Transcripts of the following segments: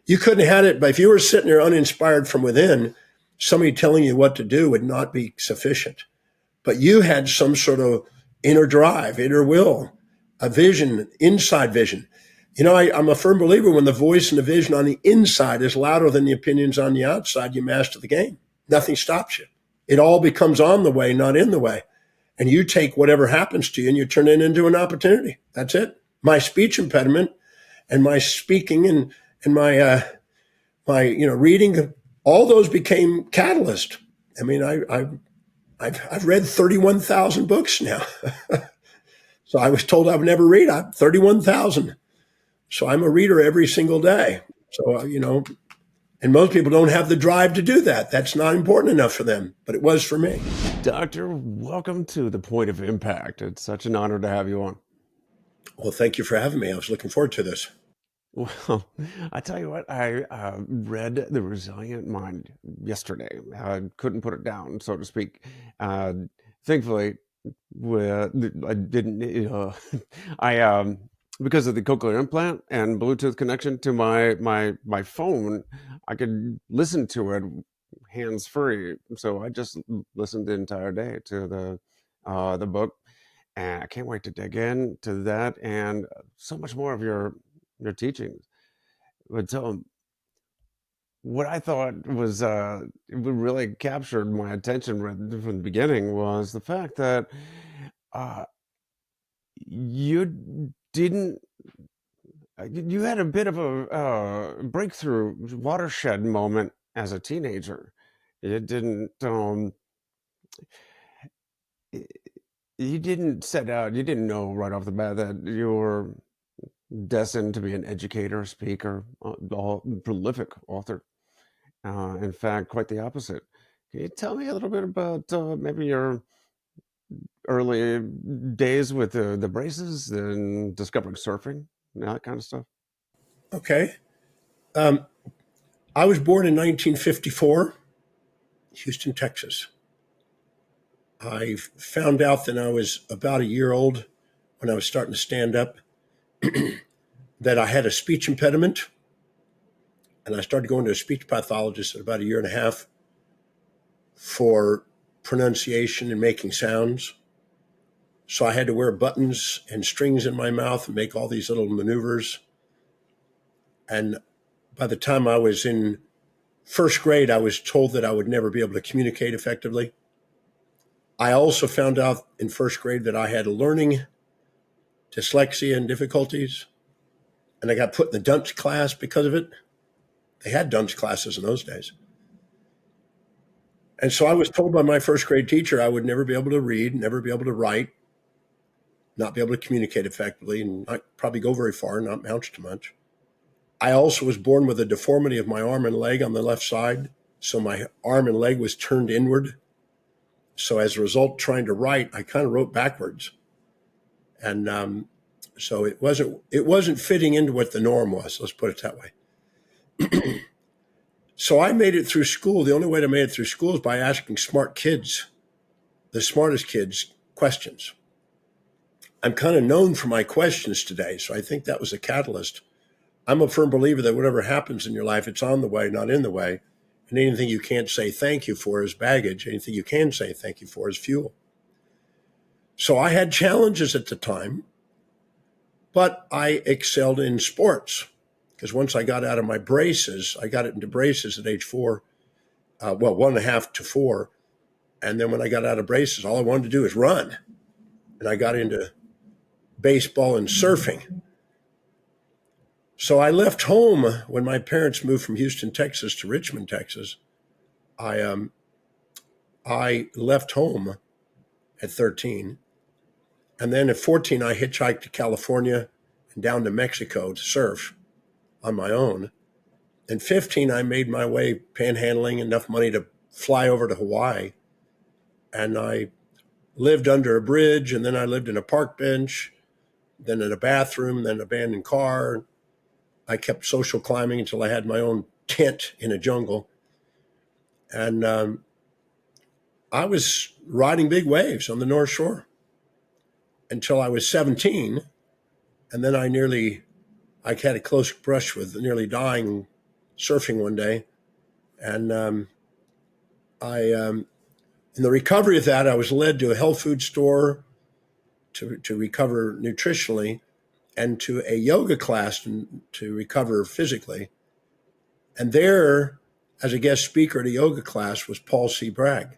You couldn't have had it, but if you were sitting there uninspired from within, somebody telling you what to do would not be sufficient. But you had some sort of inner drive, inner will, a vision, inside vision. I'm a firm believer when the voice and the vision on the inside is louder than the opinions on the outside, you master the game. Nothing stops you. It all becomes on the way, not in the way. And you take whatever happens to you and you turn it into an opportunity. That's it. My speech impediment and my speaking and my reading, all those became catalyst. I mean, I've read 31,000 books now. So I was told I would never read. I'm 31,000. So I'm a reader every single day. So, and most people don't have the drive to do that. That's not important enough for them, but it was for me. Doctor, welcome to The Point of Impact. It's such an honor to have you on. Well, thank you for having me. I was looking forward to this. Well, I tell you what, I read The Resilient Mind yesterday. I couldn't put it down, so to speak. Thankfully, I didn't. I because of the cochlear implant and Bluetooth connection to my phone, I could listen to it hands free. So I just listened the entire day to the book, and I can't wait to dig into that and so much more of your teachings. But what I thought was it really captured my attention right from the beginning was the fact that you didn't. You had a bit of a breakthrough watershed moment as a teenager. You didn't. You didn't set out. You didn't know right off the bat that you were destined to be an educator, speaker, prolific author. In fact, quite the opposite. Can you tell me a little bit about maybe your early days with the braces and discovering surfing and that kind of stuff? Okay. I was born in 1954, Houston, Texas. I found out that I was about a year old when I was starting to stand up that I had a speech impediment. And I started going to a speech pathologist at about a year and a half for pronunciation and making sounds. So I had to wear buttons and strings in my mouth and make all these little maneuvers. And by the time I was in first grade, I was told that I would never be able to communicate effectively. I also found out in first grade that I had learning dyslexia and difficulties. And I got put in the dunce class because of it. They had dunce classes in those days. And so I was told by my first grade teacher I would never be able to read, never be able to write, not be able to communicate effectively, and not probably go very far, not amount to much. I also was born with a deformity of my arm and leg on the left side. So my arm and leg was turned inward. So as a result, trying to write, I kind of wrote backwards. And so it wasn't fitting into what the norm was. Let's put it that way. So I made it through school. The only way to make it through school is by asking smart kids, the smartest kids, questions. I'm kind of known for my questions today. So I think that was a catalyst. I'm a firm believer that whatever happens in your life, it's on the way, not in the way. And anything you can't say thank you for is baggage. Anything you can say thank you for is fuel. So I had challenges at the time, but I excelled in sports because once I got out of my braces, I got it into braces at age 4, 1.5 to 4. And then when I got out of braces, all I wanted to do was run. And I got into baseball and surfing. So I left home when my parents moved from Houston, Texas to Richmond, Texas. I left home at 13. And then at 14, I hitchhiked to California and down to Mexico to surf on my own. And 15, I made my way panhandling enough money to fly over to Hawaii. And I lived under a bridge, and then I lived in a park bench, then in a bathroom, then an abandoned car. I kept social climbing until I had my own tent in a jungle. And I was riding big waves on the North Shore until I was 17. And then I had a close brush with nearly dying surfing one day, and I in the recovery of that, I was led to a health food store to recover nutritionally, and to a yoga class to recover physically. And there, as a guest speaker at a yoga class, was Paul C. Bragg.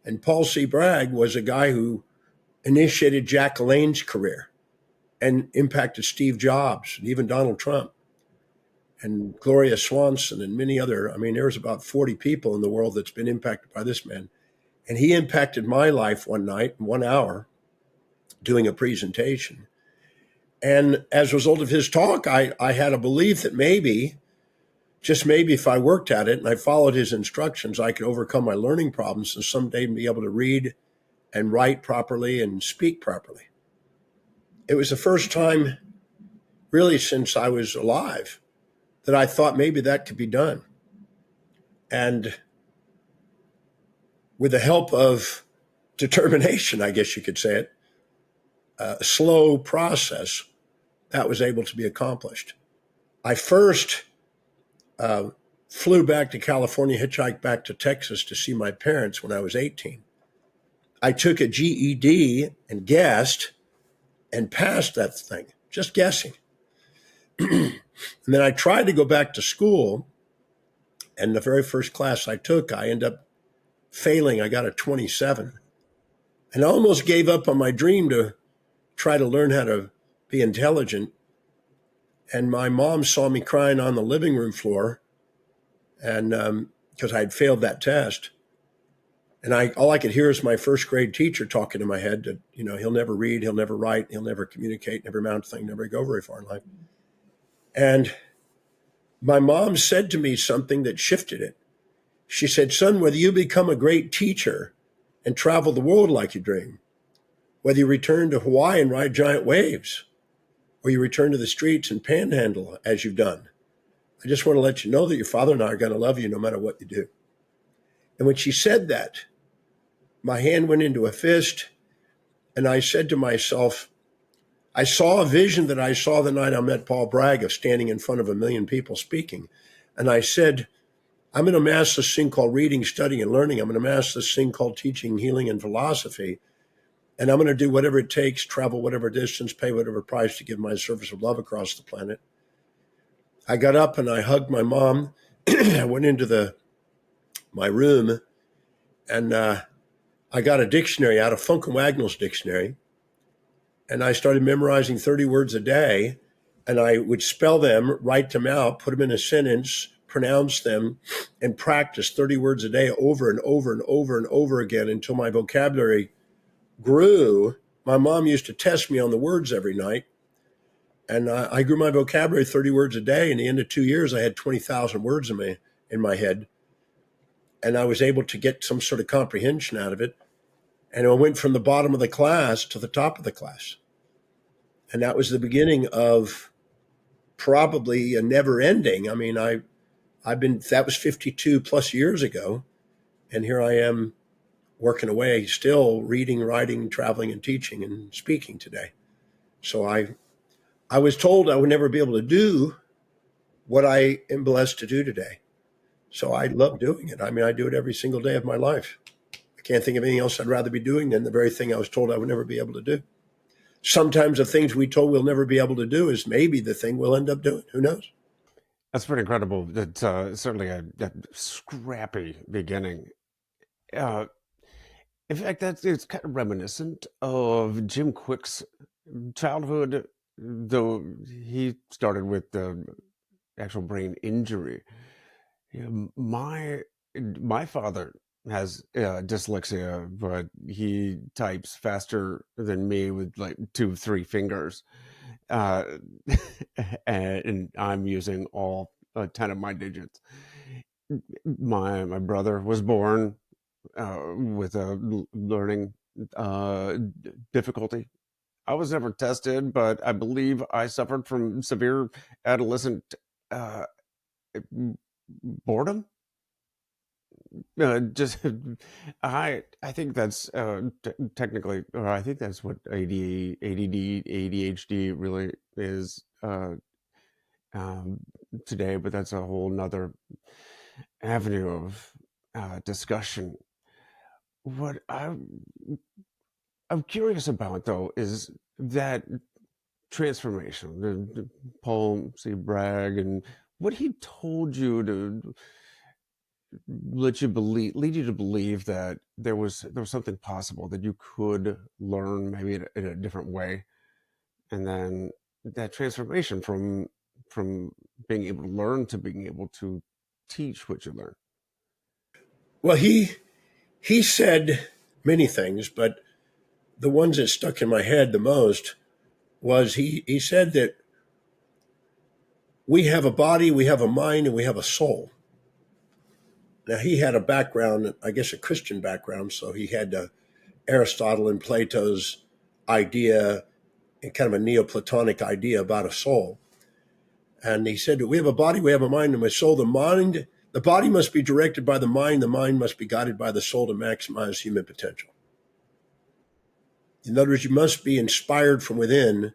And Paul C. Bragg was a guy who initiated Jack LaLanne's career and impacted Steve Jobs and even Donald Trump and Gloria Swanson and many other. I mean, there's about 40 people in the world that's been impacted by this man. And he impacted my life one night, 1 hour, doing a presentation. And as a result of his talk, I had a belief that maybe, just maybe, if I worked at it and I followed his instructions, I could overcome my learning problems and someday be able to read and write properly and speak properly. It was the first time, really, since I was alive, that I thought maybe that could be done. And with the help of determination, I guess you could say it, a slow process, that was able to be accomplished. I first flew back to California, hitchhiked back to Texas to see my parents when I was 18. I took a GED and guessed and passed that thing, just guessing. And then I tried to go back to school, and the very first class I took, I ended up failing. I got a 27. And I almost gave up on my dream to try to learn how to be intelligent. And my mom saw me crying on the living room floor, and because I had failed that test. And all I could hear is my first grade teacher talking in my head that, he'll never read, he'll never write, he'll never communicate, never amount to thing, never go very far in life. And my mom said to me something that shifted it. She said, son, whether you become a great teacher and travel the world like you dream, whether you return to Hawaii and ride giant waves, or you return to the streets and panhandle as you've done, I just want to let you know that your father and I are going to love you no matter what you do. And when she said that, my hand went into a fist, and I said to myself, I saw a vision that I saw the night I met Paul Bragg of standing in front of 1 million people speaking. And I said, I'm going to master this thing called reading, studying, and learning. I'm going to master this thing called teaching, healing, and philosophy. And I'm going to do whatever it takes, travel whatever distance, pay whatever price to give my service of love across the planet. I got up and I hugged my mom. I went into my room, and I got a dictionary out of Funk and Wagnall's dictionary, and I started memorizing 30 words a day, and I would spell them, write them out, put them in a sentence, pronounce them, and practice 30 words a day over and over and over and over again until my vocabulary grew. My mom used to test me on the words every night, and I grew my vocabulary 30 words a day. In the end of 2 years, I had 20,000 words in my head, and I was able to get some sort of comprehension out of it. And I went from the bottom of the class to the top of the class. And that was the beginning of probably a never ending. I mean, that was 52 plus years ago. And here I am working away, still reading, writing, traveling, and teaching and speaking today. So I was told I would never be able to do what I am blessed to do today. So I love doing it. I mean, I do it every single day of my life. I can't think of anything else I'd rather be doing than the very thing I was told I would never be able to do. Sometimes the things we told we'll never be able to do is maybe the thing we'll end up doing. Who knows? That's pretty incredible. That's certainly a scrappy beginning. Uh, in fact, it's kind of reminiscent of Jim Quick's childhood, though he started with actual brain injury. My father has dyslexia, but he types faster than me with like 2 3 fingers, uh, and I'm using all 10 of my digits. My brother was born with a learning difficulty. I was never tested, but I believe I suffered from severe adolescent uh, boredom. Just I think that's technically, or I think that's what ADD, ADHD really is. um, today, but that's a whole nother avenue of discussion. What I'm curious about, though, is that transformation. The Paul C. Bragg and what he told you to lead you to believe that there was something possible that you could learn maybe in a different way, and then that transformation from being able to learn to being able to teach what you learn. Well, he said many things, but the ones that stuck in my head the most was he said that we have a body, we have a mind, and we have a soul. Now, he had a background, I guess a Christian background, so he had Aristotle and Plato's idea and kind of a Neoplatonic idea about a soul. And he said that we have a body, we have a mind, and a soul. The body must be directed by the mind must be guided by the soul to maximize human potential. In other words, you must be inspired from within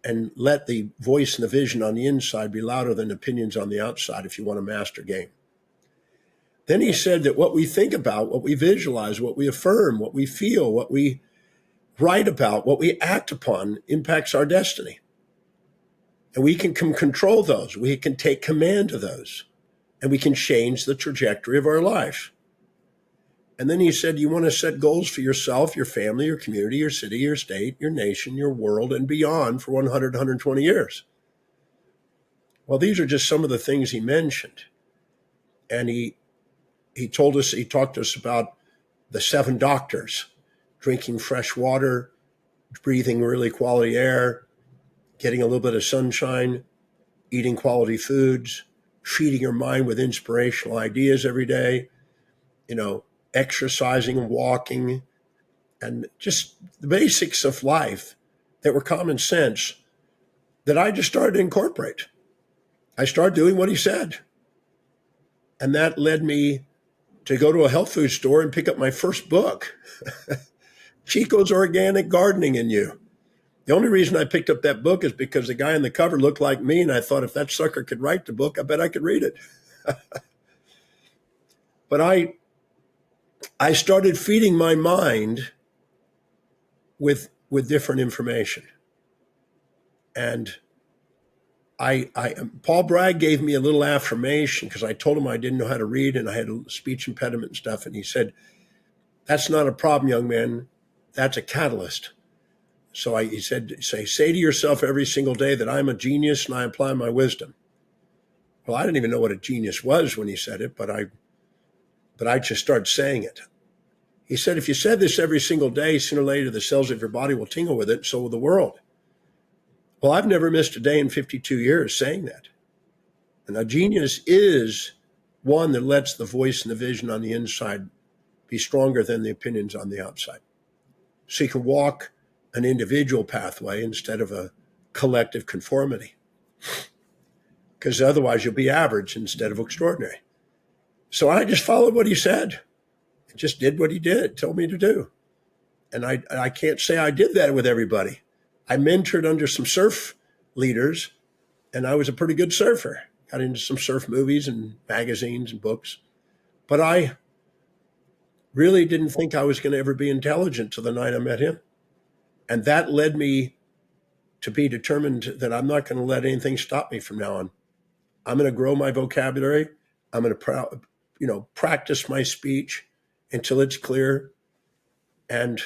and let the voice and the vision on the inside be louder than opinions on the outside if you want to master game. Then he said that what we think about, what we visualize, what we affirm, what we feel, what we write about, what we act upon impacts our destiny. And we can control those. We can take command of those. And we can change the trajectory of our life. And then he said, you want to set goals for yourself, your family, your community, your city, your state, your nation, your world, and beyond for 100, 120 years. Well, these are just some of the things he mentioned. And he talked to us about the 7 doctors, drinking fresh water, breathing really quality air, getting a little bit of sunshine, eating quality foods, feeding your mind with inspirational ideas every day, exercising and walking, and just the basics of life that were common sense that I just started to incorporate. I started doing what he said. And that led me to go to a health food store and pick up my first book, Chico's Organic Gardening in You. The only reason I picked up that book is because the guy on the cover looked like me, and I thought if that sucker could write the book, I bet I could read it. But I started feeding my mind with different information. And Paul Bragg gave me a little affirmation because I told him I didn't know how to read and I had a speech impediment and stuff. And he said, that's not a problem, young man. That's a catalyst. So he said, say to yourself every single day that I'm a genius and I apply my wisdom. Well, I didn't even know what a genius was when he said it, but I just started saying it. He said, if you said this every single day, sooner or later the cells of your body will tingle with it, so will the world. Well, I've never missed a day in 52 years saying that. And a genius is one that lets the voice and the vision on the inside be stronger than the opinions on the outside. So you can walk an individual pathway instead of a collective conformity. Because otherwise you'll be average instead of extraordinary. So I just followed what he said. I just did what he told me to do. And I can't say I did that with everybody. I mentored under some surf leaders, and I was a pretty good surfer. Got into some surf movies and magazines and books. But I really didn't think I was going to ever be intelligent till the night I met him. And that led me to be determined that I'm not going to let anything stop me from now on. I'm going to grow my vocabulary. I'm going to practice my speech until it's clear. And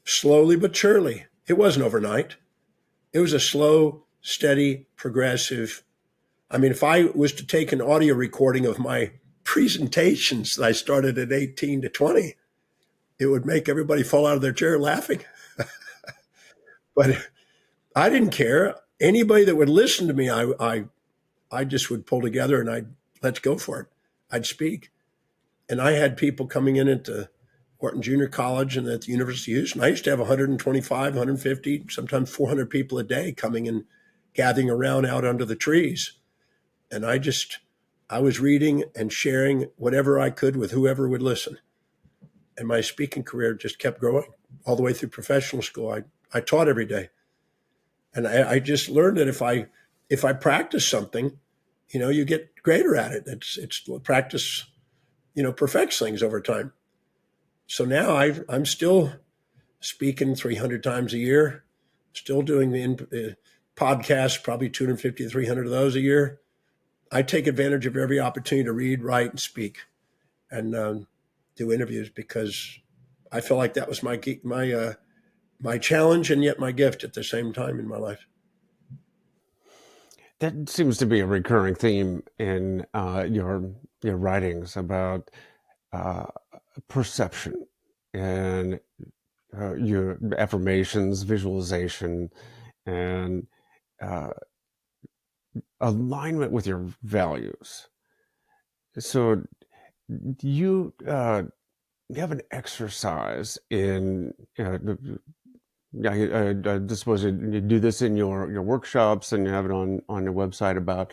slowly but surely, it wasn't overnight. It was a slow, steady, progressive. I mean, if I was to take an audio recording of my presentations that I started at 18 to 20, it would make everybody fall out of their chair laughing. But I didn't care. Anybody that would listen to me, I just would pull together and let's go for it. I'd speak. And I had people coming in at the Wharton Junior College and at the University of Houston. I used to have 125, 150, sometimes 400 people a day coming and gathering around out under the trees. And I was reading and sharing whatever I could with whoever would listen. And my speaking career just kept growing all the way through professional school. I taught every day. And I just learned that if I practice something, you get greater at it. It's practice, perfects things over time. So now I'm still speaking 300 times a year, still doing the podcasts, probably 250 to 300 of those a year. I take advantage of every opportunity to read, write, and speak, and do interviews, because I feel like that was my challenge and yet my gift at the same time in my life. That seems to be a recurring theme in your writings about uh, perception and your affirmations, visualization, and uh, alignment with your values. So you have an exercise in yeah, I suppose you do this in your workshops, and you have it on your website about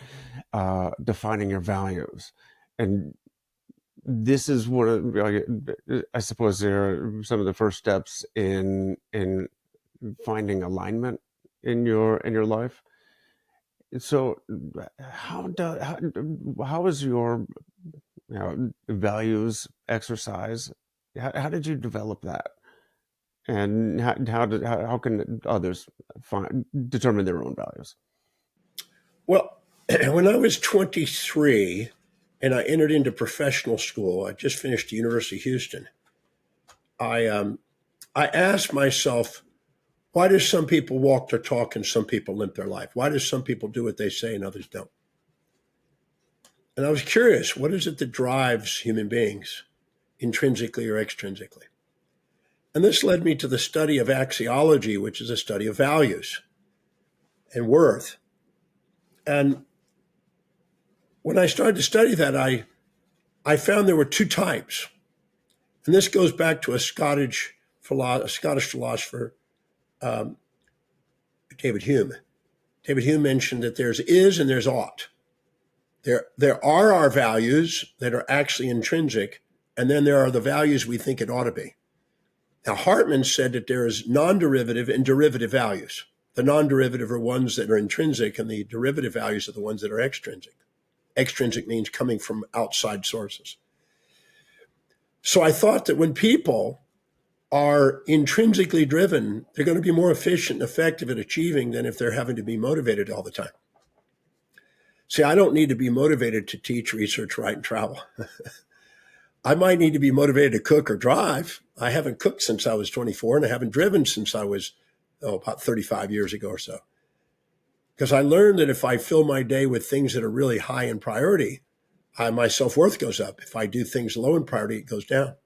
defining your values. And this is what I suppose are some of the first steps in finding alignment in your life. So how is your values exercise? How did you develop that? And how can others determine their own values? Well, when I was 23 and I entered into professional school, I just finished the University of Houston. I asked myself, why do some people walk their talk and some people limp their life? Why do some people do what they say and others don't? And I was curious, what is it that drives human beings, intrinsically or extrinsically? And this led me to the study of axiology, which is a study of values and worth. And when I started to study that, I found there were two types. And this goes back to a Scottish philosopher, um, David Hume. David Hume mentioned that there's is and there's ought. There are our values that are actually intrinsic, and then there are the values we think it ought to be. Now, Hartman said that there is non-derivative and derivative values. The non-derivative are ones that are intrinsic, and the derivative values are the ones that are extrinsic. Extrinsic means coming from outside sources. So I thought that when people are intrinsically driven, they're going to be more efficient and effective at achieving than if they're having to be motivated all the time. See, I don't need to be motivated to teach, research, write, and travel. I might need to be motivated to cook or drive. I haven't cooked since I was 24, and I haven't driven since I was about 35 years ago or so. Because I learned that if I fill my day with things that are really high in priority, my self-worth goes up. If I do things low in priority, it goes down.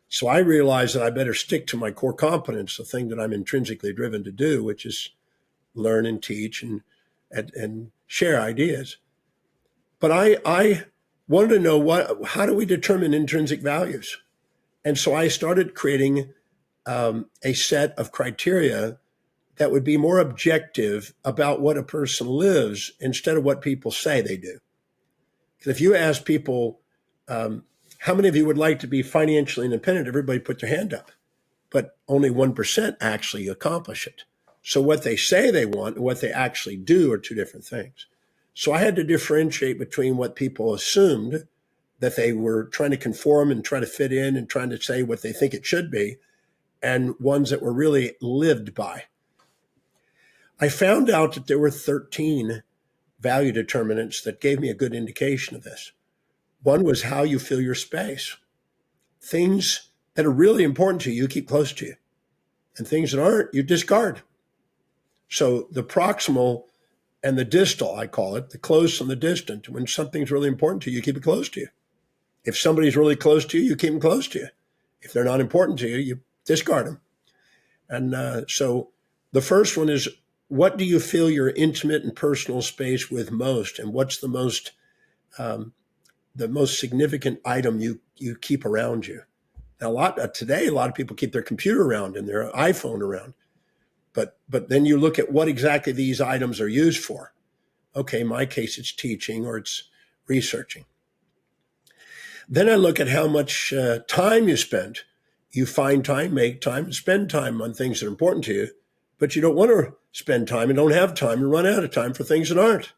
So I realized that I better stick to my core competence, the thing that I'm intrinsically driven to do, which is learn and teach and share ideas. But I wanted to know how do we determine intrinsic values? And so I started creating a set of criteria that would be more objective about what a person lives instead of what people say they do. Because if you ask people, how many of you would like to be financially independent? Everybody put their hand up, but only 1% actually accomplish it. So what they say they want and what they actually do are two different things. So I had to differentiate between what people assumed, that they were trying to conform and try to fit in and trying to say what they think it should be, and ones that were really lived by. I found out that there were 13 value determinants that gave me a good indication of this. One was how you fill your space. Things that are really important to you, you keep close to you. And things that aren't, you discard. So the proximal and the distal, I call it, the close and the distant. When something's really important to you, you keep it close to you. If somebody's really close to you, you keep them close to you. If they're not important to you, you discard them. And so the first one is, what do you fill your intimate and personal space with most? And what's the most significant item you keep around you? Now, today, a lot of people keep their computer around and their iPhone around. But then you look at what exactly these items are used for. Okay, in my case, it's teaching or it's researching. Then I look at how much time you spend. You find time, make time, spend time on things that are important to you, but you don't want to spend time and don't have time and run out of time for things that aren't.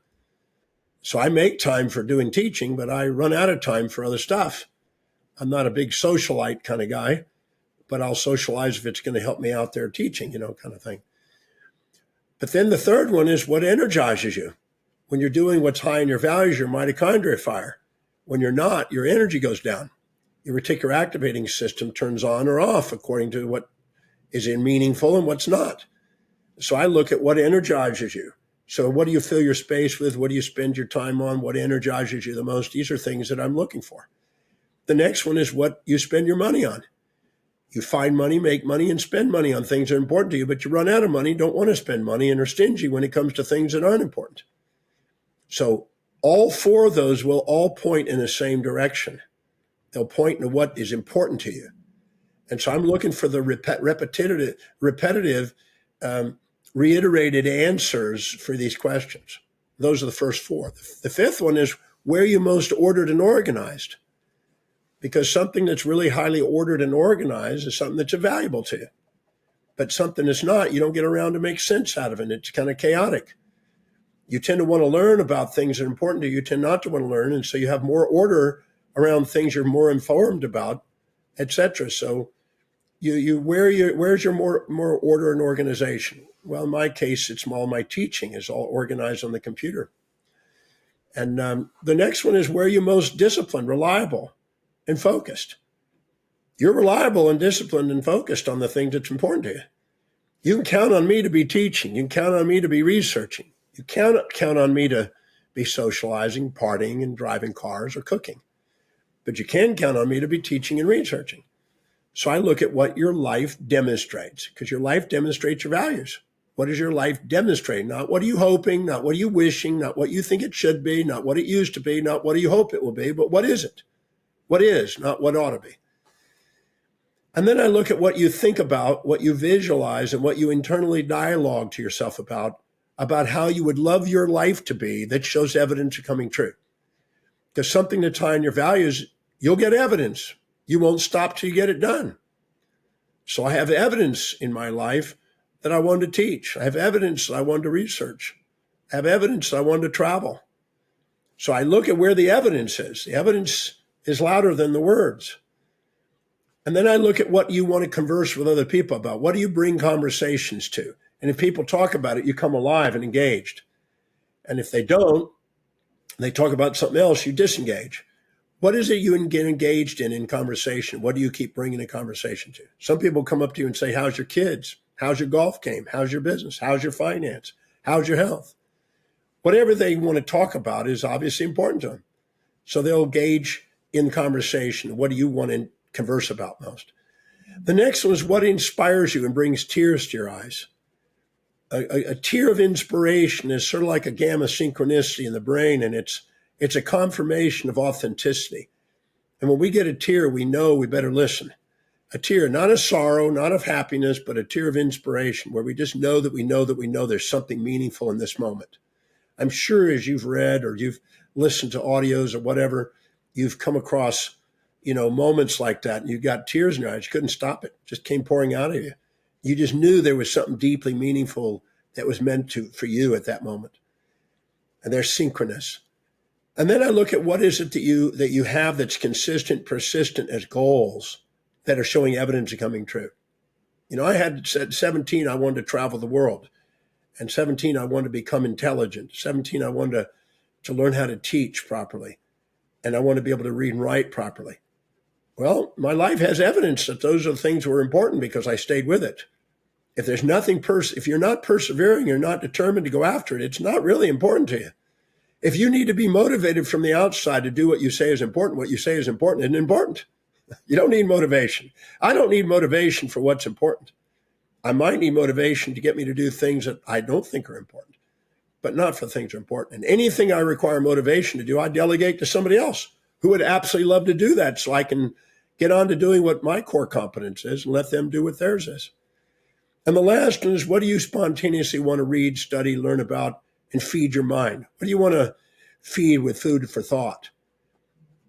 So I make time for doing teaching, but I run out of time for other stuff. I'm not a big socialite kind of guy, but I'll socialize if it's going to help me out there teaching, kind of thing. But then the third one is what energizes you. When you're doing what's high in your values, your mitochondria fire. When you're not, your energy goes down. Your reticular activating system turns on or off according to what is meaningful and what's not. So I look at what energizes you. So what do you fill your space with? What do you spend your time on? What energizes you the most? These are things that I'm looking for. The next one is what you spend your money on. You find money, make money, and spend money on things that are important to you, but you run out of money, don't want to spend money, and are stingy when it comes to things that aren't important. So all four of those will all point in the same direction. They'll point to what is important to you. And so I'm looking for the repetitive, reiterated answers for these questions. Those are the first four. The fifth one is where you're most ordered and organized. Because something that's really highly ordered and organized is something that's valuable to you. But something that's not, you don't get around to make sense out of it. It's kind of chaotic. You tend to want to learn about things that are important to you. You tend not to want to learn. And so you have more order around things you're more informed about, etc. So where's your more order and organization? Well, in my case, it's all my teaching is all organized on the computer. And the next one is where you're most disciplined, reliable, and focused. You're reliable and disciplined and focused on the thing that's important to you. You can count on me to be teaching. You can count on me to be researching. You can't count on me to be socializing, partying, and driving cars or cooking. But you can count on me to be teaching and researching. So I look at what your life demonstrates, because your life demonstrates your values. What does your life demonstrate? Not what are you hoping, not what are you wishing, not what you think it should be, not what it used to be, not what do you hope it will be, but what is it? What is, not what ought to be. And then I look at what you think about, what you visualize, and what you internally dialogue to yourself about how you would love your life to be that shows evidence of coming true. Because something that's high in your values, you'll get evidence. You won't stop till you get it done. So I have evidence in my life that I want to teach. I have evidence that I want to research. I have evidence that I want to travel. So I look at where the evidence is. The evidence is louder than the words. And then I look at what you want to converse with other people about. What do you bring conversations to? And if people talk about it, you come alive and engaged. And if they don't, they talk about something else, you disengage. What is it you get engaged in conversation? What do you keep bringing the conversation to? Some people come up to you and say, how's your kids? How's your golf game? How's your business? How's your finance? How's your health? Whatever they want to talk about is obviously important to them. So they'll engage in conversation. What do you want to converse about most? The next one is what inspires you and brings tears to your eyes. A tear of inspiration is sort of like a gamma synchronicity in the brain, and it's a confirmation of authenticity. And when we get a tear, we know we better listen. A tear, not of sorrow, not of happiness, but a tear of inspiration, where we just know that we know that we know there's something meaningful in this moment. I'm sure as you've read or you've listened to audios or whatever, you've come across, moments like that, and you got tears in your eyes. You couldn't stop it. It just came pouring out of you. You just knew there was something deeply meaningful that was meant for you at that moment. And they're synchronous. And then I look at what is it that you have that's consistent, persistent as goals that are showing evidence of coming true. I had said 17, I wanted to travel the world. And 17, I wanted to become intelligent. 17, I wanted to learn how to teach properly. And I wanted to be able to read and write properly. Well, my life has evidence that those are the things that were important because I stayed with it. If there's nothing, if you're not persevering, you're not determined to go after it, it's not really important to you. If you need to be motivated from the outside to do what you say is important, what you say is important isn't important. You don't need motivation. I don't need motivation for what's important. I might need motivation to get me to do things that I don't think are important, but not for things that are important. And anything I require motivation to do, I delegate to somebody else who would absolutely love to do that so I can get on to doing what my core competence is and let them do what theirs is. And the last one is, what do you spontaneously want to read, study, learn about, and feed your mind? What do you want to feed with food for thought?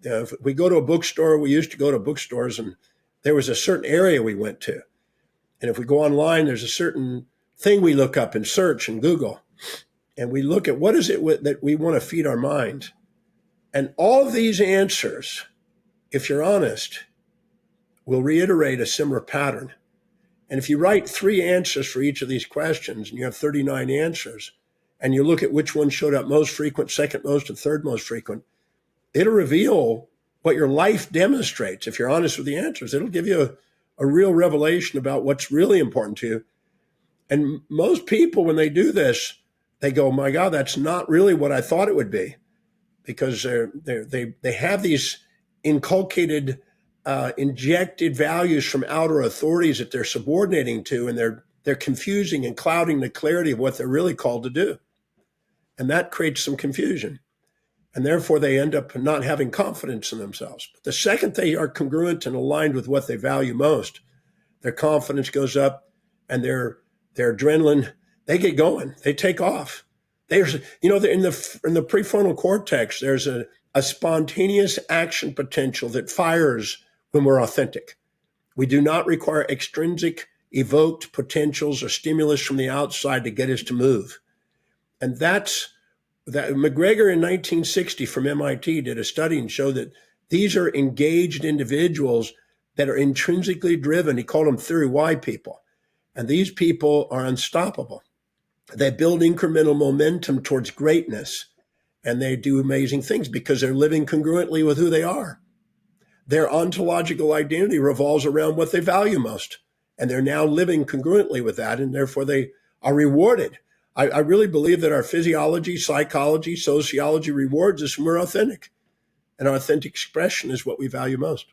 If we go to a bookstore, we used to go to bookstores and there was a certain area we went to. And if we go online, there's a certain thing we look up in search and Google, and we look at what is it that we want to feed our mind. And all of these answers, if you're honest, will reiterate a similar pattern. And if you write 3 answers for each of these questions and you have 39 answers, and you look at which one showed up most frequent, second most, and third most frequent, it'll reveal what your life demonstrates. If you're honest with the answers, it'll give you a real revelation about what's really important to you. And most people, when they do this, they go, my God, that's not really what I thought it would be, because they have these inculcated, injected values from outer authorities that they're subordinating to, and they're confusing and clouding the clarity of what they're really called to do. And that creates some confusion. And therefore, they end up not having confidence in themselves. But the second they are congruent and aligned with what they value most, their confidence goes up, and their adrenaline, they get going, they take off. There's, in the prefrontal cortex, there's a spontaneous action potential that fires when we're authentic. We do not require extrinsic evoked potentials or stimulus from the outside to get us to move. And that's that. McGregor in 1960 from MIT did a study and showed that these are engaged individuals that are intrinsically driven. He called them theory Y people. And these people are unstoppable. They build incremental momentum towards greatness, and they do amazing things because they're living congruently with who they are. Their ontological identity revolves around what they value most, and they're now living congruently with that, and therefore they are rewarded. I really believe that our physiology, psychology, sociology rewards us when we're authentic, and our authentic expression is what we value most.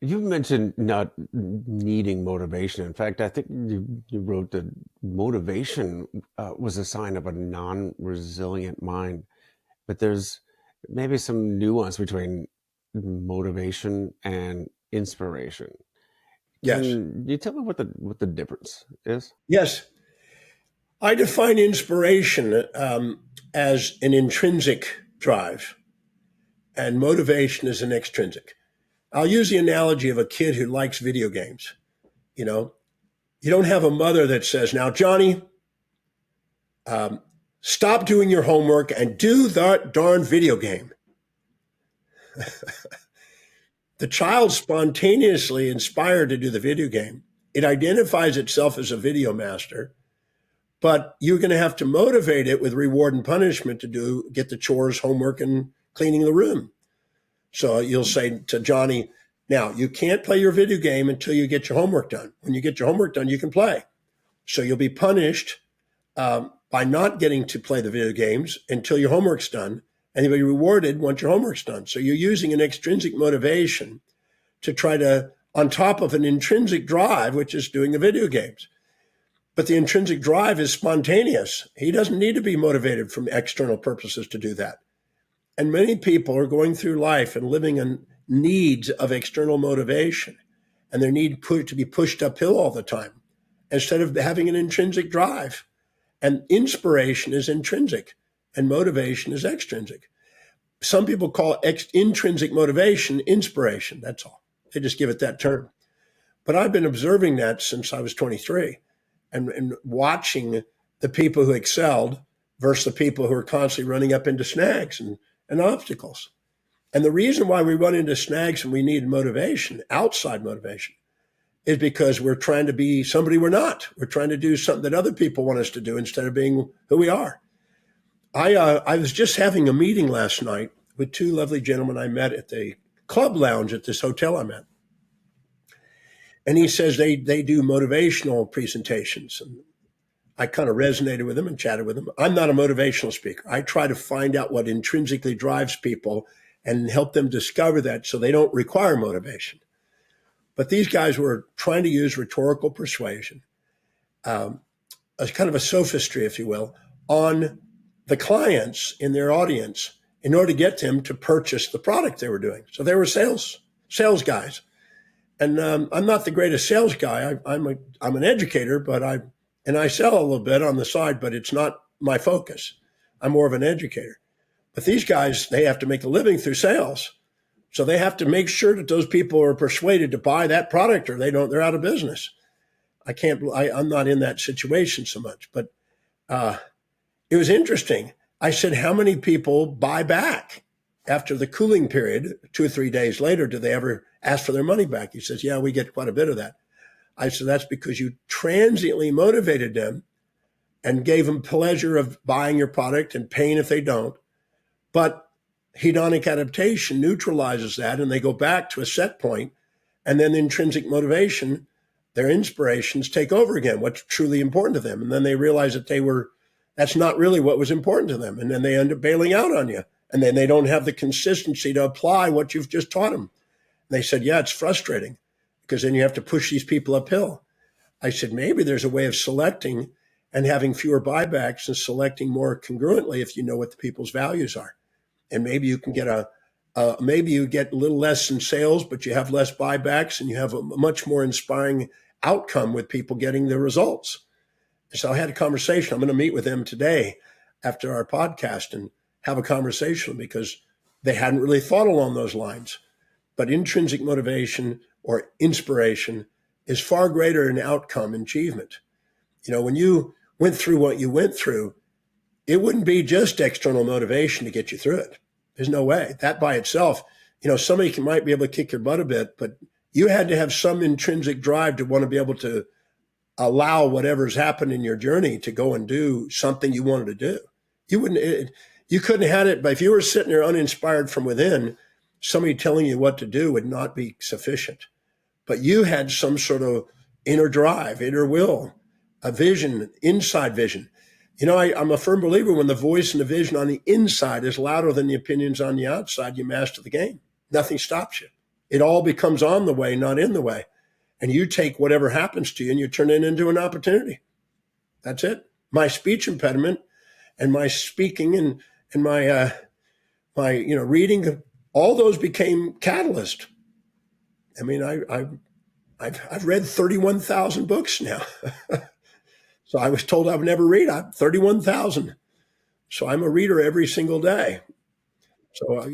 You mentioned not needing motivation. In fact, I think you wrote that motivation was a sign of a non-resilient mind. But there's maybe some nuance between motivation and inspiration. Yes. Can you tell me what the difference is? Yes. I define inspiration as an intrinsic drive, and motivation is an extrinsic. I'll use the analogy of a kid who likes video games. You don't have a mother that says, now, Johnny, stop doing your homework and do that darn video game. The child's spontaneously inspired to do the video game. It identifies itself as a video master, but you're going to have to motivate it with reward and punishment to get the chores, homework, and cleaning the room. So you'll say to Johnny, now, you can't play your video game until you get your homework done. When you get your homework done, you can play. So you'll be punished by not getting to play the video games until your homework's done, and you'll be rewarded once your homework's done. So you're using an extrinsic motivation to try to, on top of an intrinsic drive, which is doing the video games. But the intrinsic drive is spontaneous. He doesn't need to be motivated from external purposes to do that. And many people are going through life and living in needs of external motivation, and their need to be pushed uphill all the time instead of having an intrinsic drive. And inspiration is intrinsic and motivation is extrinsic. Some people call intrinsic motivation inspiration. That's all. They just give it that term. But I've been observing that since I was 23 and watching the people who excelled versus the people who are constantly running up into snags and obstacles. And the reason why we run into snags and we need motivation, outside motivation, is because we're trying to be somebody we're not. We're trying to do something that other people want us to do instead of being who we are. I was just having a meeting last night with 2 lovely gentlemen I met at the club lounge at this hotel I'm at. And he says they do motivational presentations. And I kind of resonated with him and chatted with him. I'm not a motivational speaker. I try to find out what intrinsically drives people and help them discover that so they don't require motivation. But these guys were trying to use rhetorical persuasion, as kind of a sophistry, if you will, on the clients in their audience in order to get them to purchase the product they were doing. So they were sales guys. And I'm not the greatest sales guy. I'm an educator, but I sell a little bit on the side, but it's not my focus. I'm more of an educator. But these guys, they have to make a living through sales. So they have to make sure that those people are persuaded to buy that product or they're out of business. I'm not in that situation so much, but it was interesting. I said, how many people buy back after the cooling period, 2 or 3 days later? Do they ever ask for their money back? He says, yeah, we get quite a bit of that. I said, that's because you transiently motivated them and gave them pleasure of buying your product and pain if they don't. But hedonic adaptation neutralizes that, and they go back to a set point, and then the intrinsic motivation, their inspirations take over again, what's truly important to them. And then they realize that that's not really what was important to them. And then they end up bailing out on you. And then they don't have the consistency to apply what you've just taught them. And they said, yeah, it's frustrating because then you have to push these people uphill. I said, maybe there's a way of selecting and having fewer buybacks and selecting more congruently if you know what the people's values are. And maybe you can get maybe you get a little less in sales, but you have less buybacks and you have a much more inspiring outcome with people getting the results. So I had a conversation. I'm going to meet with them today after our podcast and have a conversation because they hadn't really thought along those lines. But intrinsic motivation or inspiration is far greater in outcome and achievement. When you went through what you went through, it wouldn't be just external motivation to get you through it. There's no way. That by itself, somebody might be able to kick your butt a bit, but you had to have some intrinsic drive to want to be able to allow whatever's happened in your journey to go and do something you wanted to do. You couldn't have had it, but if you were sitting there uninspired from within, somebody telling you what to do would not be sufficient. But you had some sort of inner drive, inner will, a vision, inside vision. I'm a firm believer when the voice and the vision on the inside is louder than the opinions on the outside, you master the game. Nothing stops you. It all becomes on the way, not in the way. And you take whatever happens to you and you turn it into an opportunity. That's it. My speech impediment and my speaking and my reading, all those became catalyst. I mean, I've read 31,000 books now. So I was told I would never read. I'm 31,000. So I'm a reader every single day. So,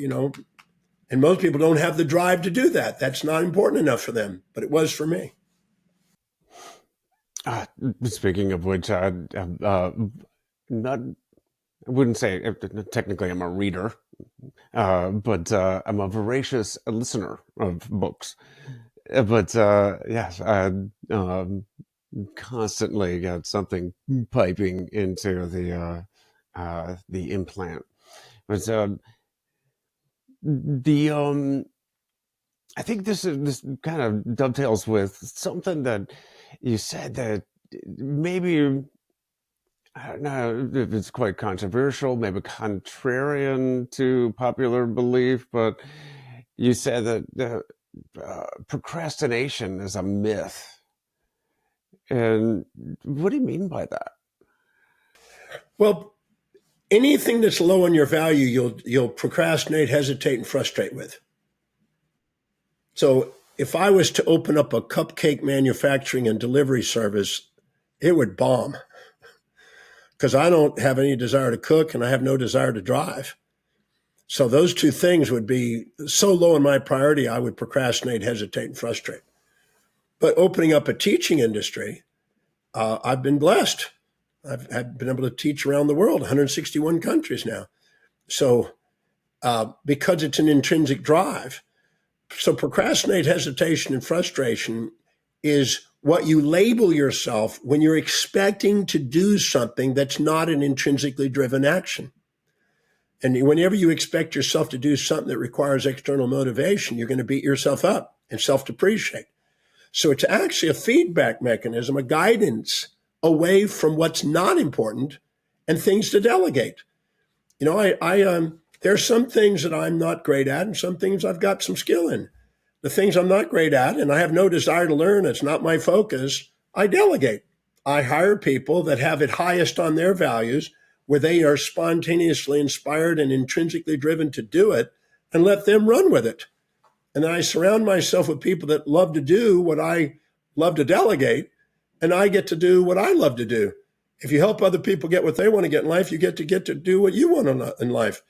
and most people don't have the drive to do that. That's not important enough for them, but it was for me. Speaking of which, I wouldn't say technically I'm a reader, but I'm a voracious listener of books. But yes, constantly got something piping into the implant. But I think this kind of dovetails with something that you said that maybe, I don't know if it's quite controversial, maybe contrarian to popular belief, but you said that procrastination is a myth. And what do you mean by that? Well, anything that's low on your value, you'll procrastinate, hesitate, and frustrate with. So if I was to open up a cupcake manufacturing and delivery service, it would bomb because I don't have any desire to cook and I have no desire to drive. So those two things would be so low in my priority, I would procrastinate, hesitate, and frustrate. But opening up a teaching industry, I've been blessed. I've been able to teach around the world, 161 countries now. So because it's an intrinsic drive, so procrastinate, hesitation, and frustration is what you label yourself when you're expecting to do something that's not an intrinsically driven action. And whenever you expect yourself to do something that requires external motivation, you're going to beat yourself up and self-depreciate. So it's actually a feedback mechanism, a guidance away from what's not important and things to delegate. There are some things that I'm not great at and some things I've got some skill in. The things I'm not great at and I have no desire to learn, it's not my focus, I delegate. I hire people that have it highest on their values, where they are spontaneously inspired and intrinsically driven to do it, and let them run with it. And I surround myself with people that love to do what I love to delegate, and I get to do what I love to do. If you help other people get what they want to get in life, you get to do what you want in life.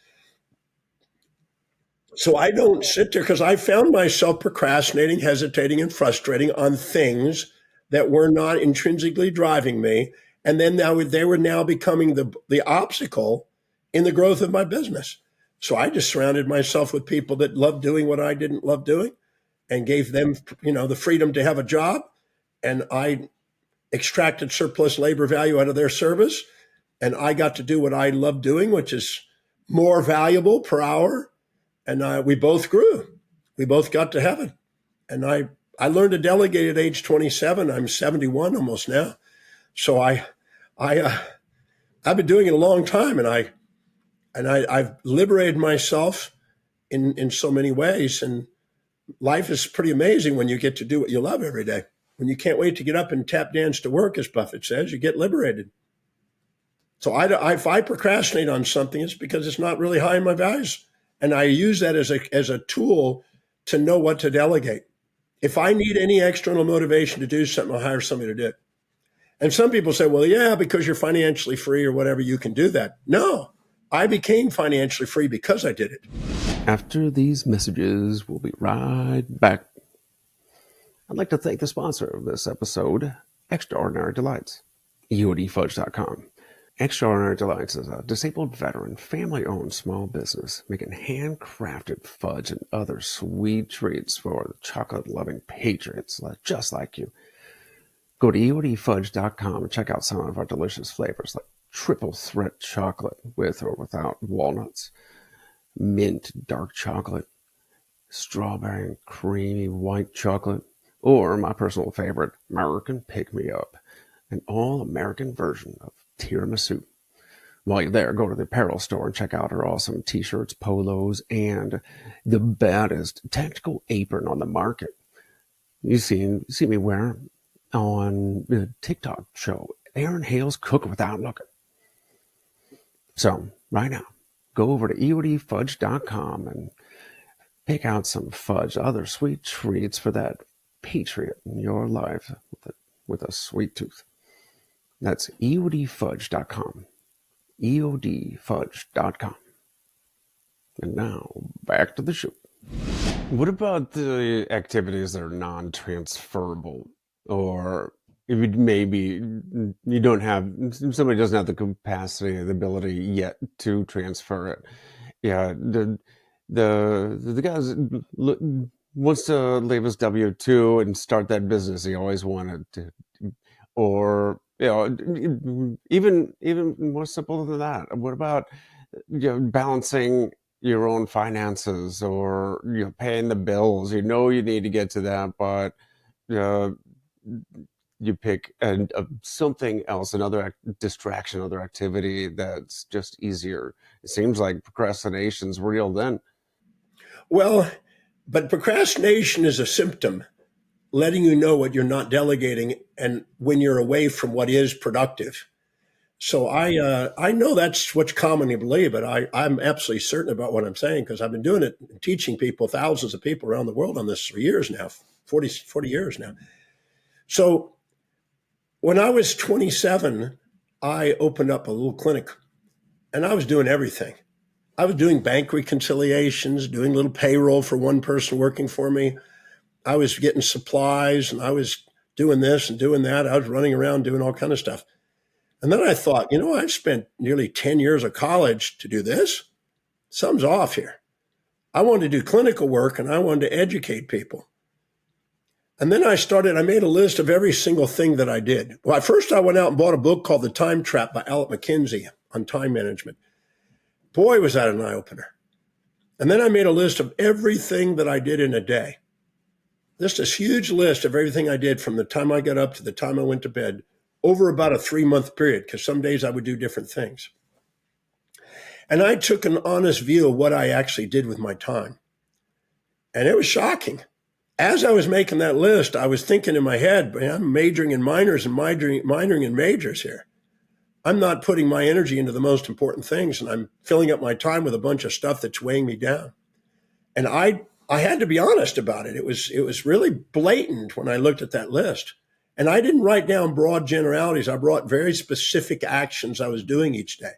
So I don't sit there because I found myself procrastinating, hesitating, and frustrating on things that were not intrinsically driving me. And then they were now becoming the obstacle in the growth of my business. So I just surrounded myself with people that loved doing what I didn't love doing and gave them, the freedom to have a job. And I extracted surplus labor value out of their service. And I got to do what I love doing, which is more valuable per hour. And we both grew. We both got to heaven. And I learned to delegate at age 27. I'm 71 almost now. So I've been doing it a long time, and I've liberated myself in so many ways. And life is pretty amazing when you get to do what you love every day. When you can't wait to get up and tap dance to work, as Buffett says, you get liberated. So if I procrastinate on something, it's because it's not really high in my values. And I use that as a tool to know what to delegate. If I need any external motivation to do something, I'll hire somebody to do it. And some people say, well, yeah, because you're financially free or whatever, you can do that. No, I became financially free because I did it. After these messages, we'll be right back. I'd like to thank the sponsor of this episode, Extraordinary Delights, EODfudge.com. Extraordinary Delights is a disabled veteran, family-owned small business making handcrafted fudge and other sweet treats for the chocolate-loving patriots just like you. Go to EODfudge.com and check out some of our delicious flavors like triple threat chocolate with or without walnuts, mint dark chocolate, strawberry and creamy white chocolate, or my personal favorite, American Pick-Me-Up, an all-American version of tiramisu. While you're there, go to the apparel store and check out our awesome t-shirts, polos, and the baddest tactical apron on the market. You see me wear on the TikTok show, Aaron Hale's Cook Without Looking. So, right now, go over to EODfudge.com and pick out some fudge, other sweet treats for that patriot in your life with a sweet tooth. That's EODfudge.com. EODfudge.com. And now, back to the show. What about the activities that are non-transferable? Or if maybe you don't have, somebody doesn't have the capacity or the ability yet to transfer it. Yeah, the guy wants to leave his W-2 and start that business he always wanted to. Or, even more simple than that. What about, balancing your own finances or, paying the bills? You need to get to that, but you pick something else, another distraction, other activity that's just easier. It seems like procrastination's real then. Well, but procrastination is a symptom letting you know what you're not delegating and when you're away from what is productive. So I know that's what's commonly believed, but I'm absolutely certain about what I'm saying because I've been doing it and teaching people, thousands of people around the world on this for years now, 40 years now. So when I was 27, I opened up a little clinic and I was doing everything. I was doing bank reconciliations, doing a little payroll for one person working for me. I was getting supplies and I was doing this and doing that. I was running around doing all kind of stuff. And then I thought, I've spent nearly 10 years of college to do this. Something's off here. I wanted to do clinical work and I wanted to educate people. And then I made a list of every single thing that I did. Well, first I went out and bought a book called The Time Trap by Alec McKinsey on time management. Boy, was that an eye-opener. And then I made a list of everything that I did in a day. Just this huge list of everything I did from the time I got up to the time I went to bed over about a 3-month period, because some days I would do different things. And I took an honest view of what I actually did with my time. And it was shocking. As I was making that list, I was thinking in my head, I'm majoring in minors and minoring in majors here. I'm not putting my energy into the most important things, and I'm filling up my time with a bunch of stuff that's weighing me down. And I had to be honest about it. It was really blatant when I looked at that list. And I didn't write down broad generalities. I brought very specific actions I was doing each day.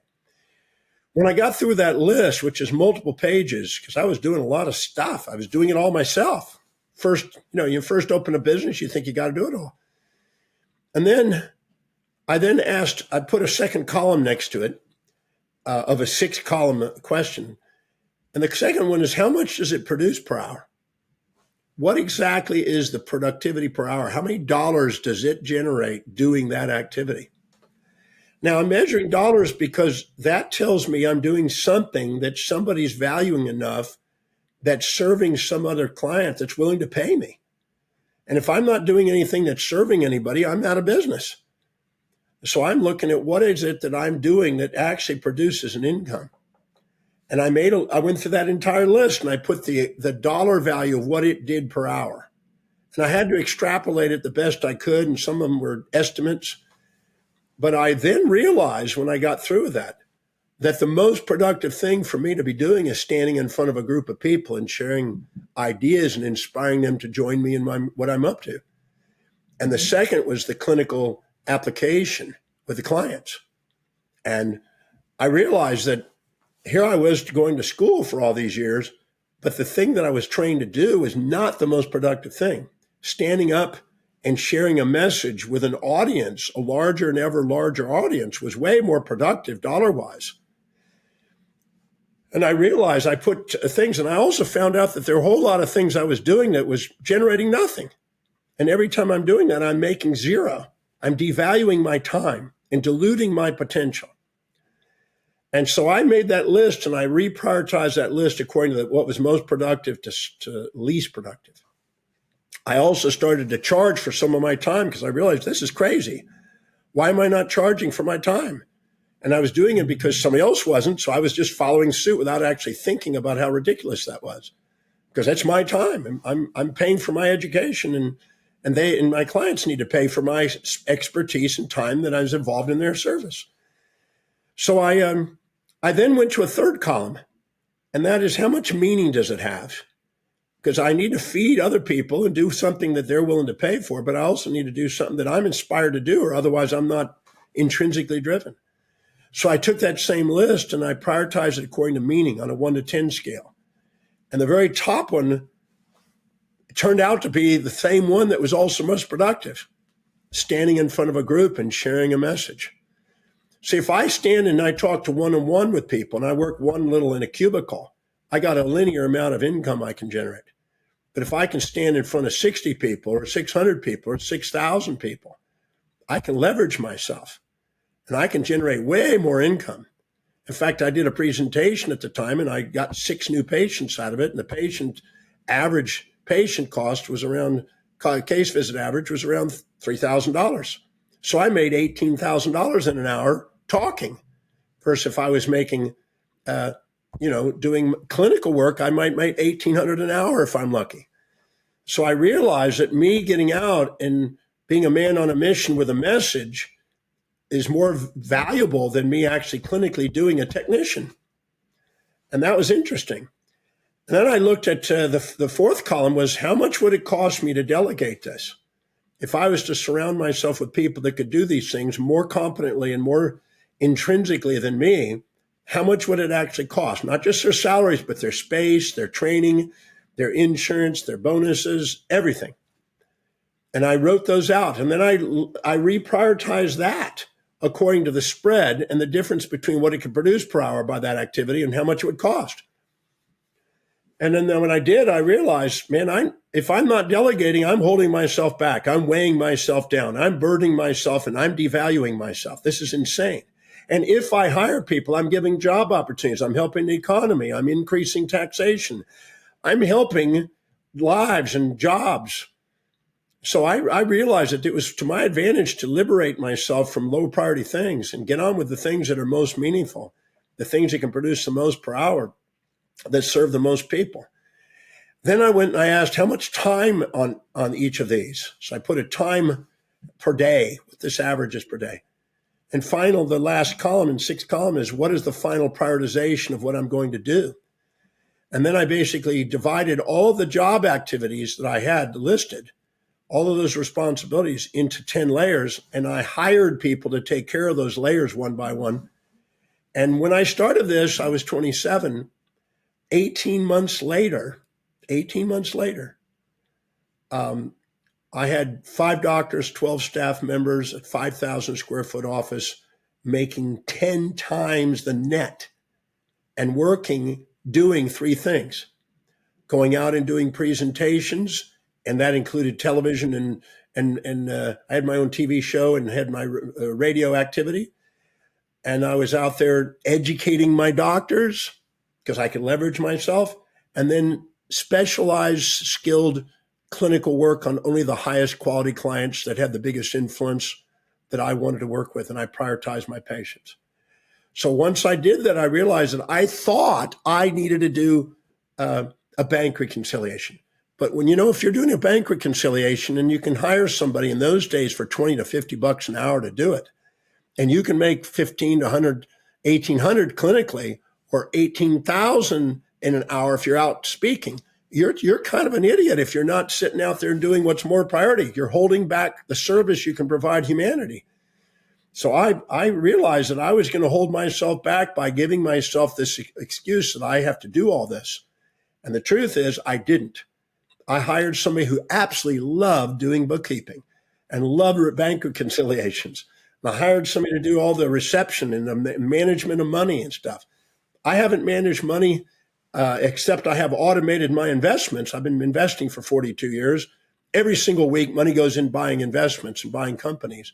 When I got through that list, which is multiple pages, because I was doing a lot of stuff, I was doing it all myself. First, you first open a business, you think you got to do it all. And then I put a second column next to it of a 6-column question. And the second one is, how much does it produce per hour? What exactly is the productivity per hour? How many dollars does it generate doing that activity? Now, I'm measuring dollars because that tells me I'm doing something that somebody's valuing enough that's serving some other client that's willing to pay me. And if I'm not doing anything that's serving anybody, I'm out of business. So I'm looking at what is it that I'm doing that actually produces an income. And I went through that entire list and I put the dollar value of what it did per hour. And I had to extrapolate it the best I could. And some of them were estimates. But I then realized when I got through with that the most productive thing for me to be doing is standing in front of a group of people and sharing ideas and inspiring them to join me in what I'm up to. And the second was the clinical application with the clients. And I realized that here I was going to school for all these years, but the thing that I was trained to do is not the most productive thing. Standing up and sharing a message with an audience, a larger and ever larger audience, was way more productive dollar-wise. And I realized I put things, and I also found out that there were a whole lot of things I was doing that was generating nothing. And every time I'm doing that, I'm making zero. I'm devaluing my time and diluting my potential. And so I made that list and I reprioritized that list according to what was most productive to least productive. I also started to charge for some of my time because I realized this is crazy. Why am I not charging for my time? And I was doing it because somebody else wasn't. So I was just following suit without actually thinking about how ridiculous that was. Because that's my time. I'm paying for my education, and my clients need to pay for my expertise and time that I was involved in their service. So I then went to a third column, and that is, how much meaning does it have? Because I need to feed other people and do something that they're willing to pay for, but I also need to do something that I'm inspired to do, or otherwise I'm not intrinsically driven. So I took that same list and I prioritized it according to meaning on a 1 to 10 scale. And the very top one turned out to be the same one that was also most productive, standing in front of a group and sharing a message. See, if I stand and I talk to one-on-one with people and I work one little in a cubicle, I got a linear amount of income I can generate. But if I can stand in front of 60 people or 600 people or 6,000 people, I can leverage myself and I can generate way more income. In fact, I did a presentation at the time and I got 6 new patients out of it. And the average patient cost was around, case visit average was around $3,000. So I made $18,000 in an hour talking. Versus if I was making, doing clinical work, I might make $1,800 an hour if I'm lucky. So I realized that me getting out and being a man on a mission with a message is more valuable than me actually clinically doing a technician. And that was interesting. And then I looked at the fourth column was, how much would it cost me to delegate this? If I was to surround myself with people that could do these things more competently and more intrinsically than me, how much would it actually cost? Not just their salaries, but their space, their training, their insurance, their bonuses, everything. And I wrote those out. And then I reprioritized that according to the spread and the difference between what it could produce per hour by that activity and how much it would cost. And then when I did, I realized, man, if I'm not delegating, I'm holding myself back. I'm weighing myself down. I'm burdening myself and I'm devaluing myself. This is insane. And if I hire people, I'm giving job opportunities. I'm helping the economy. I'm increasing taxation. I'm helping lives and jobs. So I realized that it was to my advantage to liberate myself from low priority things and get on with the things that are most meaningful, the things that can produce the most per hour, that serve the most people. Then I went and I asked how much time on each of these. So I put a time per day, what this average is per day. And the last column in 6th column is, what is the final prioritization of what I'm going to do? And then I basically divided all the job activities that I had listed, all of those responsibilities, into 10 layers. And I hired people to take care of those layers one by one. And when I started this, I was 27. 18 months later, I had 5 doctors, 12 staff members, a 5,000 square foot office, making 10 times the net and working, doing 3 things: going out and doing presentations, and that included television and I had my own TV show and had my radio activity. And I was out there educating my doctors because I could leverage myself, and then specialized, skilled clinical work on only the highest quality clients that had the biggest influence that I wanted to work with, and I prioritized my patients. So once I did that, I realized that I thought I needed to do a bank reconciliation. But when if you're doing a bank reconciliation and you can hire somebody in those days for 20 to 50 bucks an hour to do it, and you can make 15 to 100, 1,800 clinically, or 18,000 in an hour if you're out speaking, you're kind of an idiot if you're not sitting out there and doing what's more priority. You're holding back the service you can provide humanity. So I realized that I was going to hold myself back by giving myself this excuse that I have to do all this. And the truth is, I didn't. I hired somebody who absolutely loved doing bookkeeping and loved bank reconciliations. And I hired somebody to do all the reception and the management of money and stuff. I haven't managed money except I have automated my investments. I've been investing for 42 years. Every single week, money goes in buying investments and buying companies.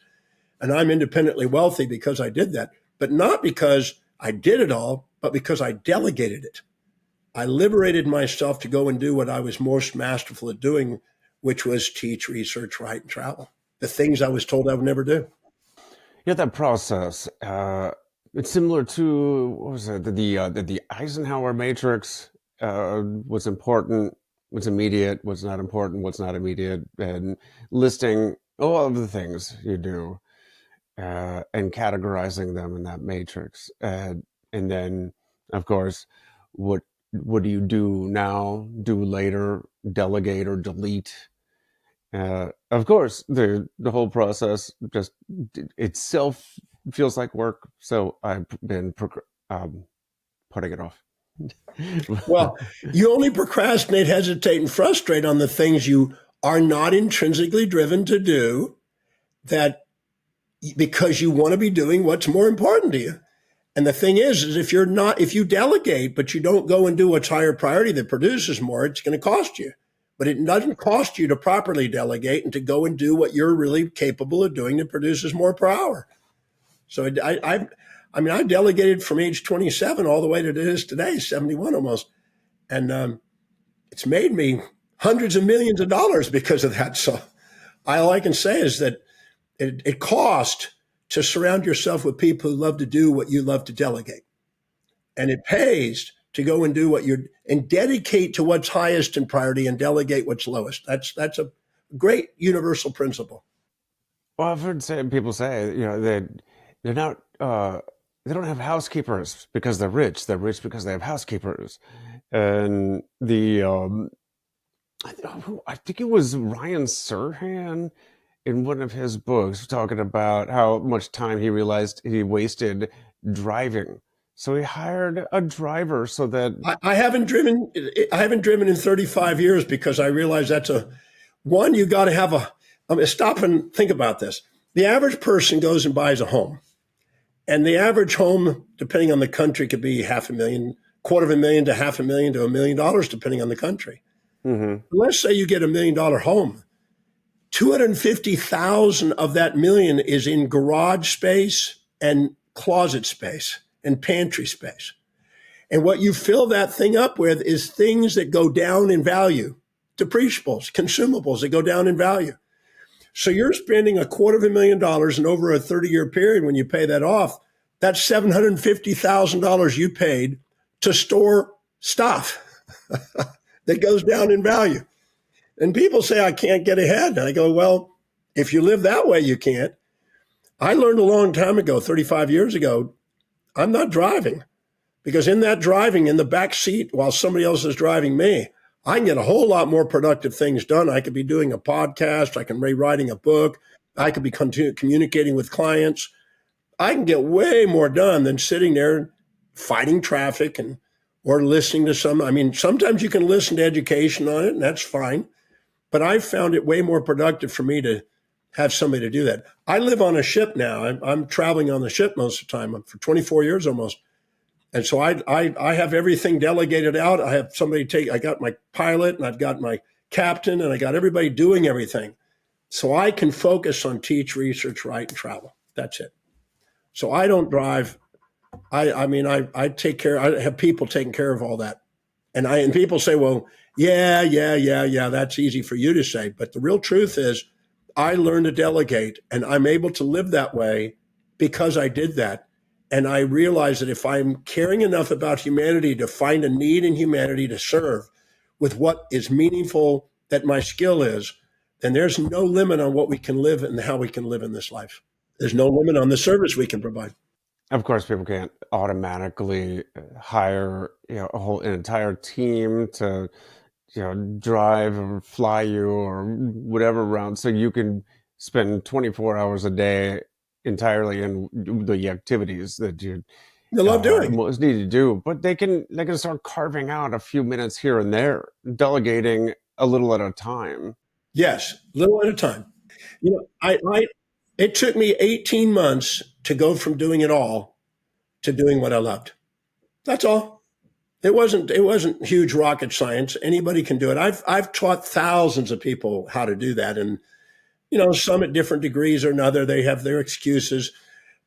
And I'm independently wealthy because I did that, but not because I did it all, but because I delegated it. I liberated myself to go and do what I was most masterful at doing, which was teach, research, write, and travel. The things I was told I would never do. Yeah, that process. It's similar to, what was it? The Eisenhower matrix was important, was immediate, was not important, what's not immediate, and listing all of the things you do and categorizing them in that matrix. And then, of course, what do you do now, do later, delegate or delete? Of course, the whole process just itself feels like work, so I've been putting it off. Well, you only procrastinate, hesitate, and frustrate on the things you are not intrinsically driven to do, that because you want to be doing what's more important to you. And the thing is if you delegate, but you don't go and do what's higher priority that produces more, it's going to cost you. But it doesn't cost you to properly delegate and to go and do what you're really capable of doing that produces more per hour. So I delegated from age 27 all the way to this today, 71 almost. And it's made me hundreds of millions of dollars because of that. So all I can say is that it costs to surround yourself with people who love to do what you love to delegate. And it pays to go and do and dedicate to what's highest in priority and delegate what's lowest. That's a great universal principle. Well, I've heard people say, that they're not, they don't have housekeepers because they're rich. They're rich because they have housekeepers. And I think it was Ryan Serhant in one of his books talking about how much time he realized he wasted driving. So he hired a driver so that I haven't driven in 35 years because I realized you got to have stop and think about this. The average person goes and buys a home, and the average home, depending on the country, could be $500,000, $250,000 to $500,000 to $1 million, depending on the country. Mm-hmm. Let's say you get $1 million home. 250,000 of that million is in garage space and closet space and pantry space. And what you fill that thing up with is things that go down in value, depreciables, consumables that go down in value. So you're spending $250,000 and over a 30-year period, when you pay that off, that's $750,000 you paid to store stuff that goes down in value. And people say, I can't get ahead. And I go, well, if you live that way, you can't. I learned a long time ago, 35 years ago, I'm not driving, because in that driving, in the back seat while somebody else is driving me, I can get a whole lot more productive things done. I could be doing a podcast. I can be writing a book. I could be communicating with clients. I can get way more done than sitting there fighting traffic or listening to sometimes you can listen to education on it, and that's fine. But I've found it way more productive for me to have somebody to do that. I live on a ship now. I'm traveling on the ship most of the time for 24 years almost. And so I have everything delegated out. I have somebody I got my pilot and I've got my captain and I got everybody doing everything. So I can focus on teach, research, write, and travel. That's it. So I don't drive. I take care. I have people taking care of all that. And people say, well, yeah, that's easy for you to say. But the real truth is I learned to delegate and I'm able to live that way because I did that. And I realize that if I'm caring enough about humanity to find a need in humanity to serve with what is meaningful that my skill is, then there's no limit on what we can live and how we can live in this life. There's no limit on the service we can provide. Of course, people can't automatically hire an entire team to drive or fly you or whatever around, so you can spend 24 hours a day entirely in the activities that you They love doing. most need to do. But they can start carving out a few minutes here and there, delegating a little at a time. Yes, little at a time. It took me 18 months to go from doing it all to doing what I loved. That's all. It wasn't huge rocket science. Anybody can do it. I've taught thousands of people how to do that. And, some at different degrees or another, they have their excuses.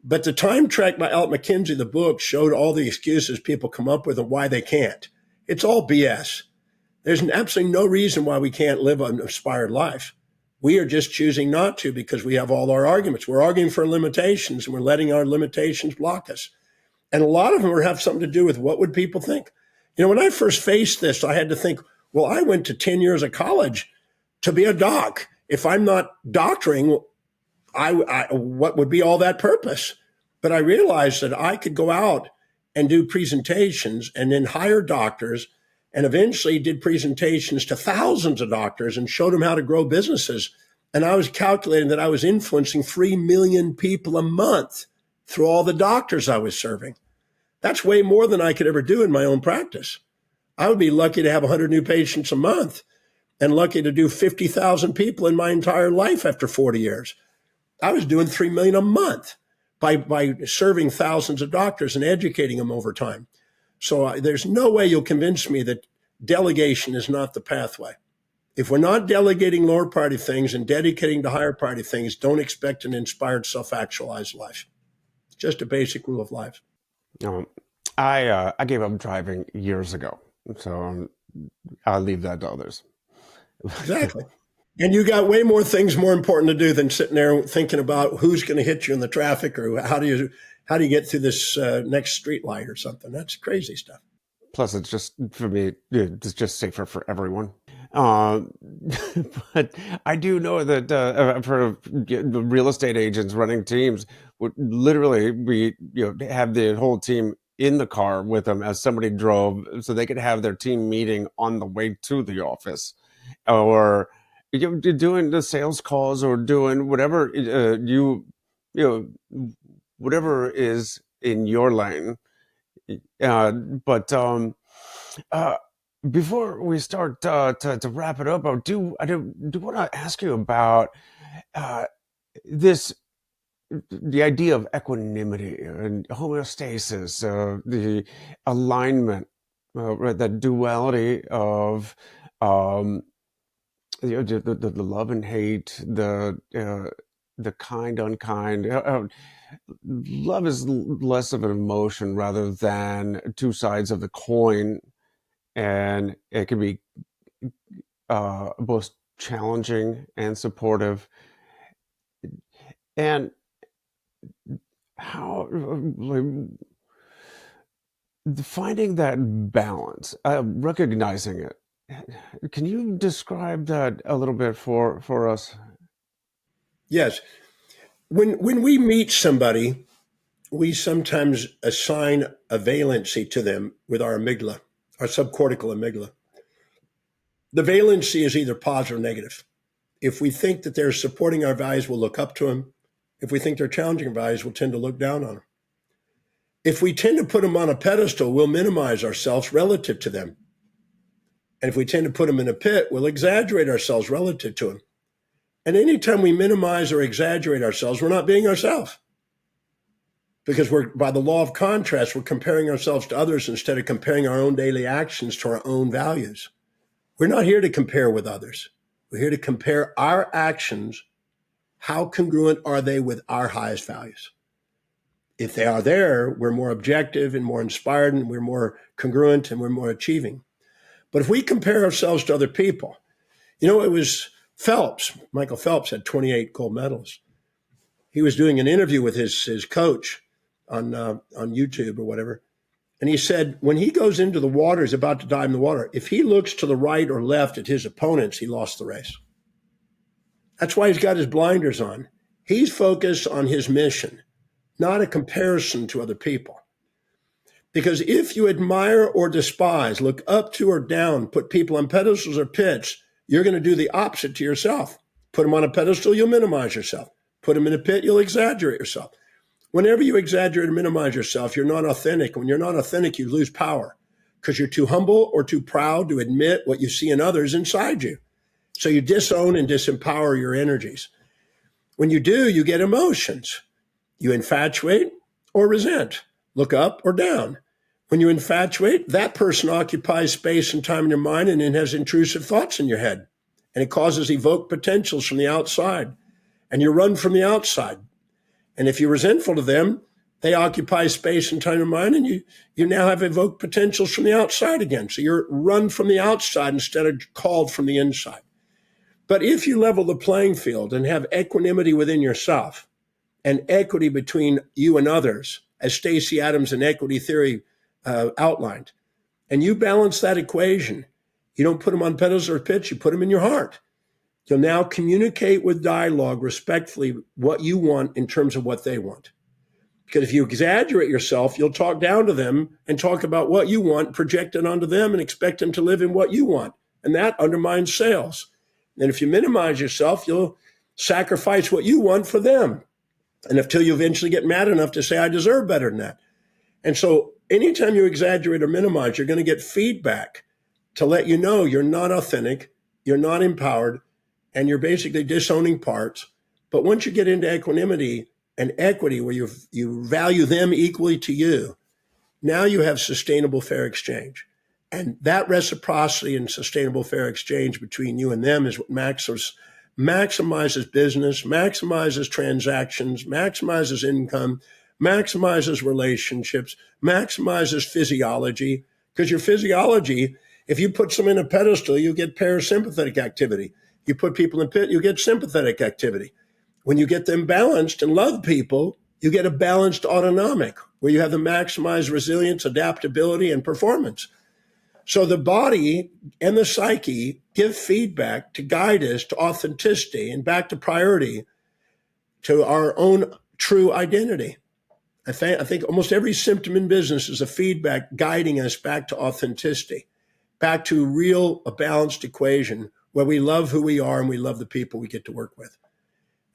But the Time Track by Al McKinsey, the book, showed all the excuses people come up with and why they can't. It's all BS. There's absolutely no reason why we can't live an inspired life. We are just choosing not to because we have all our arguments. We're arguing for limitations and we're letting our limitations block us. And a lot of them have something to do with what would people think. When I first faced this, I had to think, well, I went to 10 years of college to be a doc. If I'm not doctoring, what would be all that purpose? But I realized that I could go out and do presentations and then hire doctors and eventually did presentations to thousands of doctors and showed them how to grow businesses. And I was calculating that I was influencing 3 million people a month through all the doctors I was serving. That's way more than I could ever do in my own practice. I would be lucky to have 100 new patients a month and lucky to do 50,000 people in my entire life after 40 years. I was doing 3 million a month by serving thousands of doctors and educating them over time. So there's no way you'll convince me that delegation is not the pathway. If we're not delegating lower priority things and dedicating to higher priority things, don't expect an inspired, self-actualized life. It's just a basic rule of life. I gave up driving years ago, so I'll leave that to others. Exactly. And you got way more things more important to do than sitting there thinking about who's going to hit you in the traffic or how do you get through this next street light or something. That's crazy stuff. Plus, it's just, for me, it's just safer for everyone. Uh, but I do know that I've heard of the real estate agents running teams would literally have the whole team in the car with them as somebody drove, so they could have their team meeting on the way to the office, or doing the sales calls or doing whatever whatever is in your lane. But uh, before we start to wrap it up, I do want to ask you about uh, this the idea of equanimity and homeostasis, the alignment, right, that duality of um, the love and hate, the kind unkind. Love is less of an emotion rather than two sides of the coin, and it can be both challenging and supportive. And how finding that balance, recognizing it. Can you describe that a little bit for us? Yes. When we meet somebody, we sometimes assign a valency to them with our amygdala, our subcortical amygdala. The valency is either positive or negative. If we think that they're supporting our values, we'll look up to them. If we think they're challenging our values, we'll tend to look down on them. If we tend to put them on a pedestal, we'll minimize ourselves relative to them. And if we tend to put them in a pit, we'll exaggerate ourselves relative to them. And anytime we minimize or exaggerate ourselves, we're not being ourselves. Because we're, by the law of contrast, we're comparing ourselves to others instead of comparing our own daily actions to our own values. We're not here to compare with others. We're here to compare our actions. How congruent are they with our highest values? If they are there, we're more objective and more inspired, and we're more congruent and we're more achieving. But if we compare ourselves to other people, it was Phelps. Michael Phelps had 28 gold medals. He was doing an interview with his coach on YouTube or whatever. And he said, when he goes into the water, he's about to dive in the water, if he looks to the right or left at his opponents, he lost the race. That's why he's got his blinders on. He's focused on his mission, not a comparison to other people. Because if you admire or despise, look up to or down, put people on pedestals or pits, you're going to do the opposite to yourself. Put them on a pedestal, you'll minimize yourself. Put them in a pit, you'll exaggerate yourself. Whenever you exaggerate or minimize yourself, you're not authentic. When you're not authentic, you lose power because you're too humble or too proud to admit what you see in others inside you. So you disown and disempower your energies. When you do, you get emotions. You infatuate or resent, look up or down. When you infatuate, that person occupies space and time in your mind and it has intrusive thoughts in your head. And it causes evoked potentials from the outside. And you run from the outside. And if you're resentful to them, they occupy space and time in your mind, and you now have evoked potentials from the outside again. So you're run from the outside instead of called from the inside. But if you level the playing field and have equanimity within yourself and equity between you and others, as Stacey Adams in equity theory outlined, and you balance that equation, you don't put them on pedals or pits, you put them in your heart. You'll now communicate with dialogue respectfully what you want in terms of what they want. Because if you exaggerate yourself, you'll talk down to them and talk about what you want, project it onto them and expect them to live in what you want. And that undermines sales. And if you minimize yourself, you'll sacrifice what you want for them. And until you eventually get mad enough to say, I deserve better than that. And so anytime you exaggerate or minimize, you're going to get feedback to let you know you're not authentic, you're not empowered, and you're basically disowning parts. But once you get into equanimity and equity, where you value them equally to you, now you have sustainable fair exchange. And that reciprocity and sustainable fair exchange between you and them is what maximizes business, maximizes transactions, maximizes income, maximizes relationships, maximizes physiology. Because your physiology, if you put someone in a pedestal, you get parasympathetic activity. You put people in a pit, you get sympathetic activity. When you get them balanced and love people, you get a balanced autonomic, where you have the maximized resilience, adaptability, and performance. So the body and the psyche give feedback to guide us to authenticity and back to priority, to our own true identity. I think almost every symptom in business is a feedback guiding us back to authenticity, back to a balanced equation where we love who we are and we love the people we get to work with.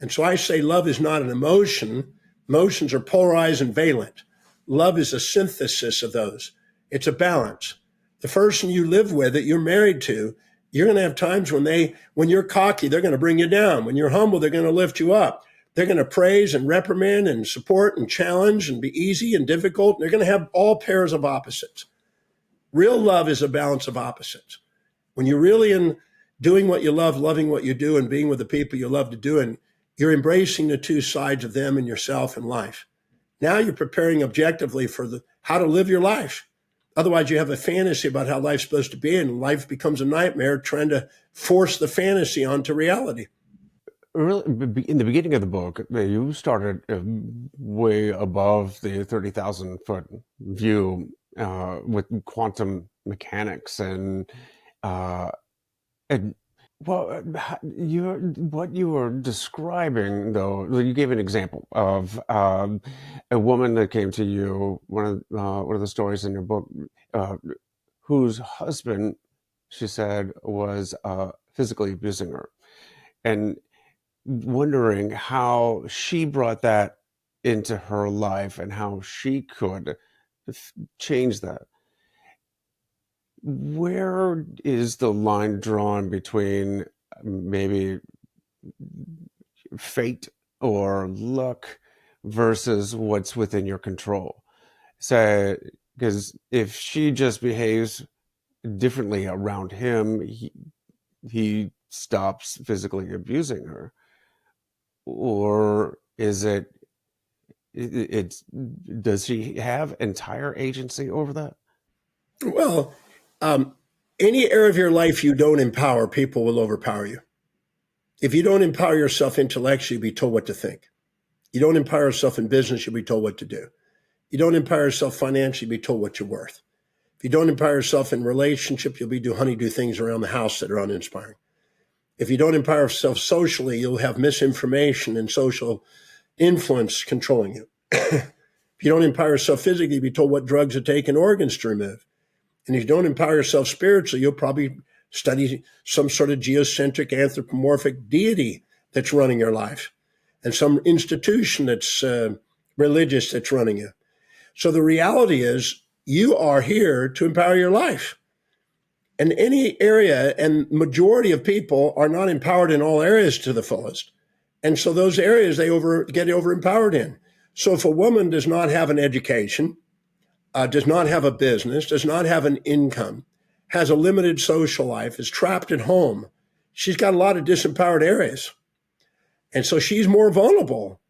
And so I say love is not an emotion. Emotions are polarized and valent. Love is a synthesis of those. It's a balance. The person you live with, that you're married to, you're going to have times when you're cocky, they're going to bring you down. When you're humble, they're going to lift you up. They're going to praise and reprimand and support and challenge and be easy and difficult. They're going to have all pairs of opposites. Real love is a balance of opposites. When you're really in doing what you love, loving what you do, and being with the people you love to do, and you're embracing the two sides of them and yourself and life. Now you're preparing objectively for how to live your life. Otherwise, you have a fantasy about how life's supposed to be, and life becomes a nightmare trying to force the fantasy onto reality. Really, in the beginning of the book, you started way above the 30,000-foot view with quantum mechanics uh, and well, what you were describing, though, you gave an example of a woman that came to you, one of the stories in your book, uh, whose husband, she said, was physically abusing her, and wondering how she brought that into her life and how she could change that. where is the line drawn between maybe fate or luck versus what's within your control? So, because if she just behaves differently around him, he stops physically abusing her, or is it's does she have entire agency over that? Well, um, any area of your life you don't empower, people will overpower you. If you don't empower yourself intellectually, you'll be told what to think. You don't empower yourself in business, you'll be told what to do. You don't empower yourself financially, you'll be told what you're worth. If you don't empower yourself in relationship, you'll be doing honeydew things around the house that are uninspiring. If you don't empower yourself socially, you'll have misinformation and social influence controlling you. If you don't empower yourself physically, you'll be told what drugs to take and organs to remove. And if you don't empower yourself spiritually, you'll probably study some sort of geocentric anthropomorphic deity that's running your life and some institution that's religious that's running you. So the reality is you are here to empower your life. And any area, and majority of people are not empowered in all areas to the fullest. And so those areas they get over empowered in. So if a woman does not have an education, does not have a business, does not have an income, has a limited social life, is trapped at home, she's got a lot of disempowered areas. And so she's more vulnerable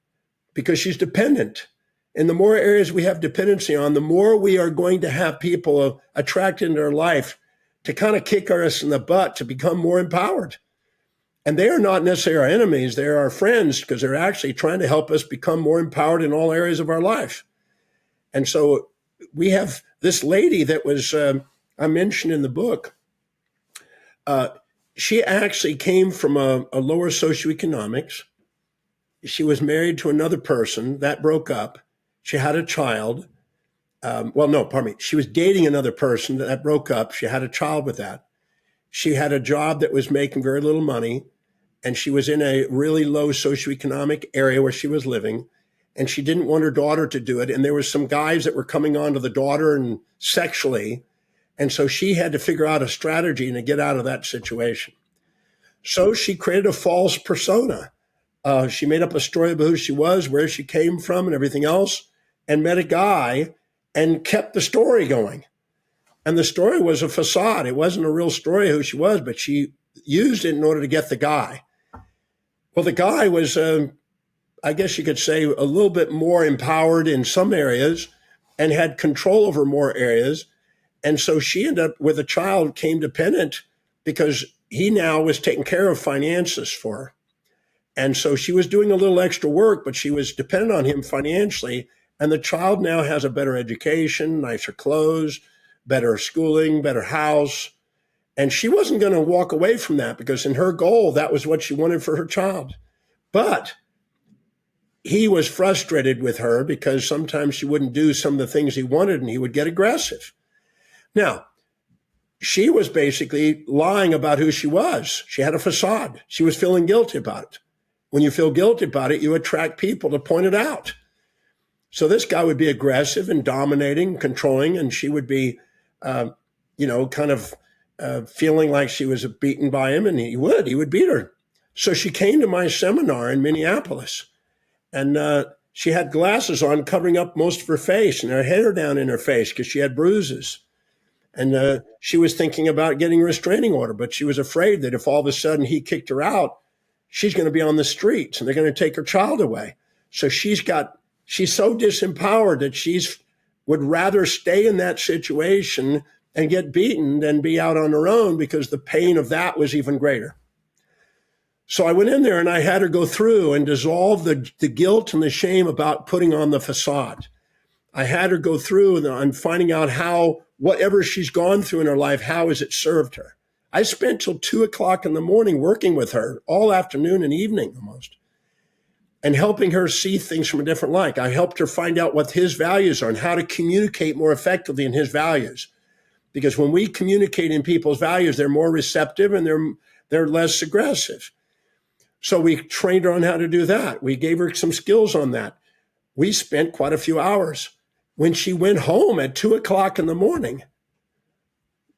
because she's dependent. And the more areas we have dependency on, the more we are going to have people attracted into our life to kind of kick us in the butt to become more empowered. And they are not necessarily our enemies. They're our friends because they're actually trying to help us become more empowered in all areas of our life. And so we have this lady that was, I mentioned in the book, she actually came from a lower socioeconomics. She was married to another person that broke up. She had a child. She was dating another person that broke up. She had a child with that. She had a job that was making very little money, and she was in a really low socioeconomic area where she was living, and she didn't want her daughter to do it. And there were some guys that were coming on to the daughter and sexually, and so she had to figure out a strategy to get out of that situation. So she created a false persona. She made up a story about who she was, where she came from, and everything else, and met a guy and kept the story going. And the story was a facade. It wasn't a real story of who she was, but she used it in order to get the guy. Well, the guy was, I guess you could say, a little bit more empowered in some areas and had control over more areas. And so she ended up with a child, came dependent because he now was taking care of finances for her. And so she was doing a little extra work, but she was dependent on him financially. And the child now has a better education, nicer clothes, better schooling, better house. And she wasn't going to walk away from that because in her goal, that was what she wanted for her child. But he was frustrated with her because sometimes she wouldn't do some of the things he wanted and he would get aggressive. Now, she was basically lying about who she was. She had a facade. She was feeling guilty about it. When you feel guilty about it, you attract people to point it out. So this guy would be aggressive and dominating, controlling, and she would be, feeling like she was beaten by him, and he would beat her. So she came to my seminar in Minneapolis, and she had glasses on covering up most of her face and her hair down in her face because she had bruises. And she was thinking about getting a restraining order, but she was afraid that if all of a sudden he kicked her out, she's going to be on the streets and they're going to take her child away. So she's so disempowered that she's would rather stay in that situation and get beaten than be out on her own because the pain of that was even greater. So I went in there and I had her go through and dissolve the guilt and the shame about putting on the facade. I had her go through and finding out how whatever she's gone through in her life, how has it served her? I spent till 2:00 in the morning working with her all afternoon and evening almost, and helping her see things from a different light. I helped her find out what his values are and how to communicate more effectively in his values. Because when we communicate in people's values, they're more receptive and they're less aggressive. So we trained her on how to do that. We gave her some skills on that. We spent quite a few hours. When she went home at 2:00 in the morning,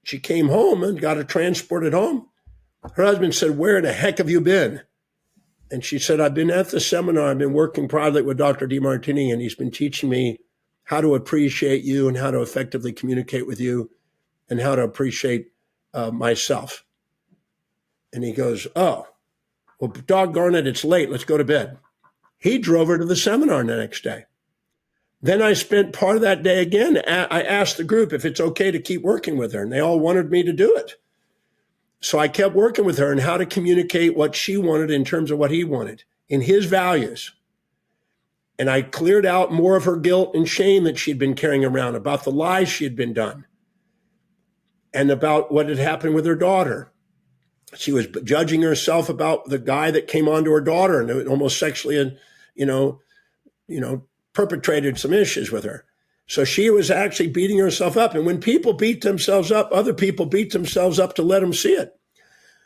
She came home and got her transported home. Her husband said, "Where the heck have you been?" And she said, "I've been at the seminar. I've been working privately with Dr. Demartini, and he's been teaching me how to appreciate you and how to effectively communicate with you and how to appreciate myself." And he goes, "Oh, well, doggone it, it's late. Let's go to bed." He drove her to the seminar the next day. Then I spent part of that day again. I asked the group if it's okay to keep working with her, and they all wanted me to do it. So I kept working with her on how to communicate what she wanted in terms of what he wanted in his values. And I cleared out more of her guilt and shame that she'd been carrying around about the lies she had been done and about what had happened with her daughter. She was judging herself about the guy that came onto her daughter and almost sexually, perpetrated some issues with her. So she was actually beating herself up. And when people beat themselves up, other people beat themselves up to let them see it.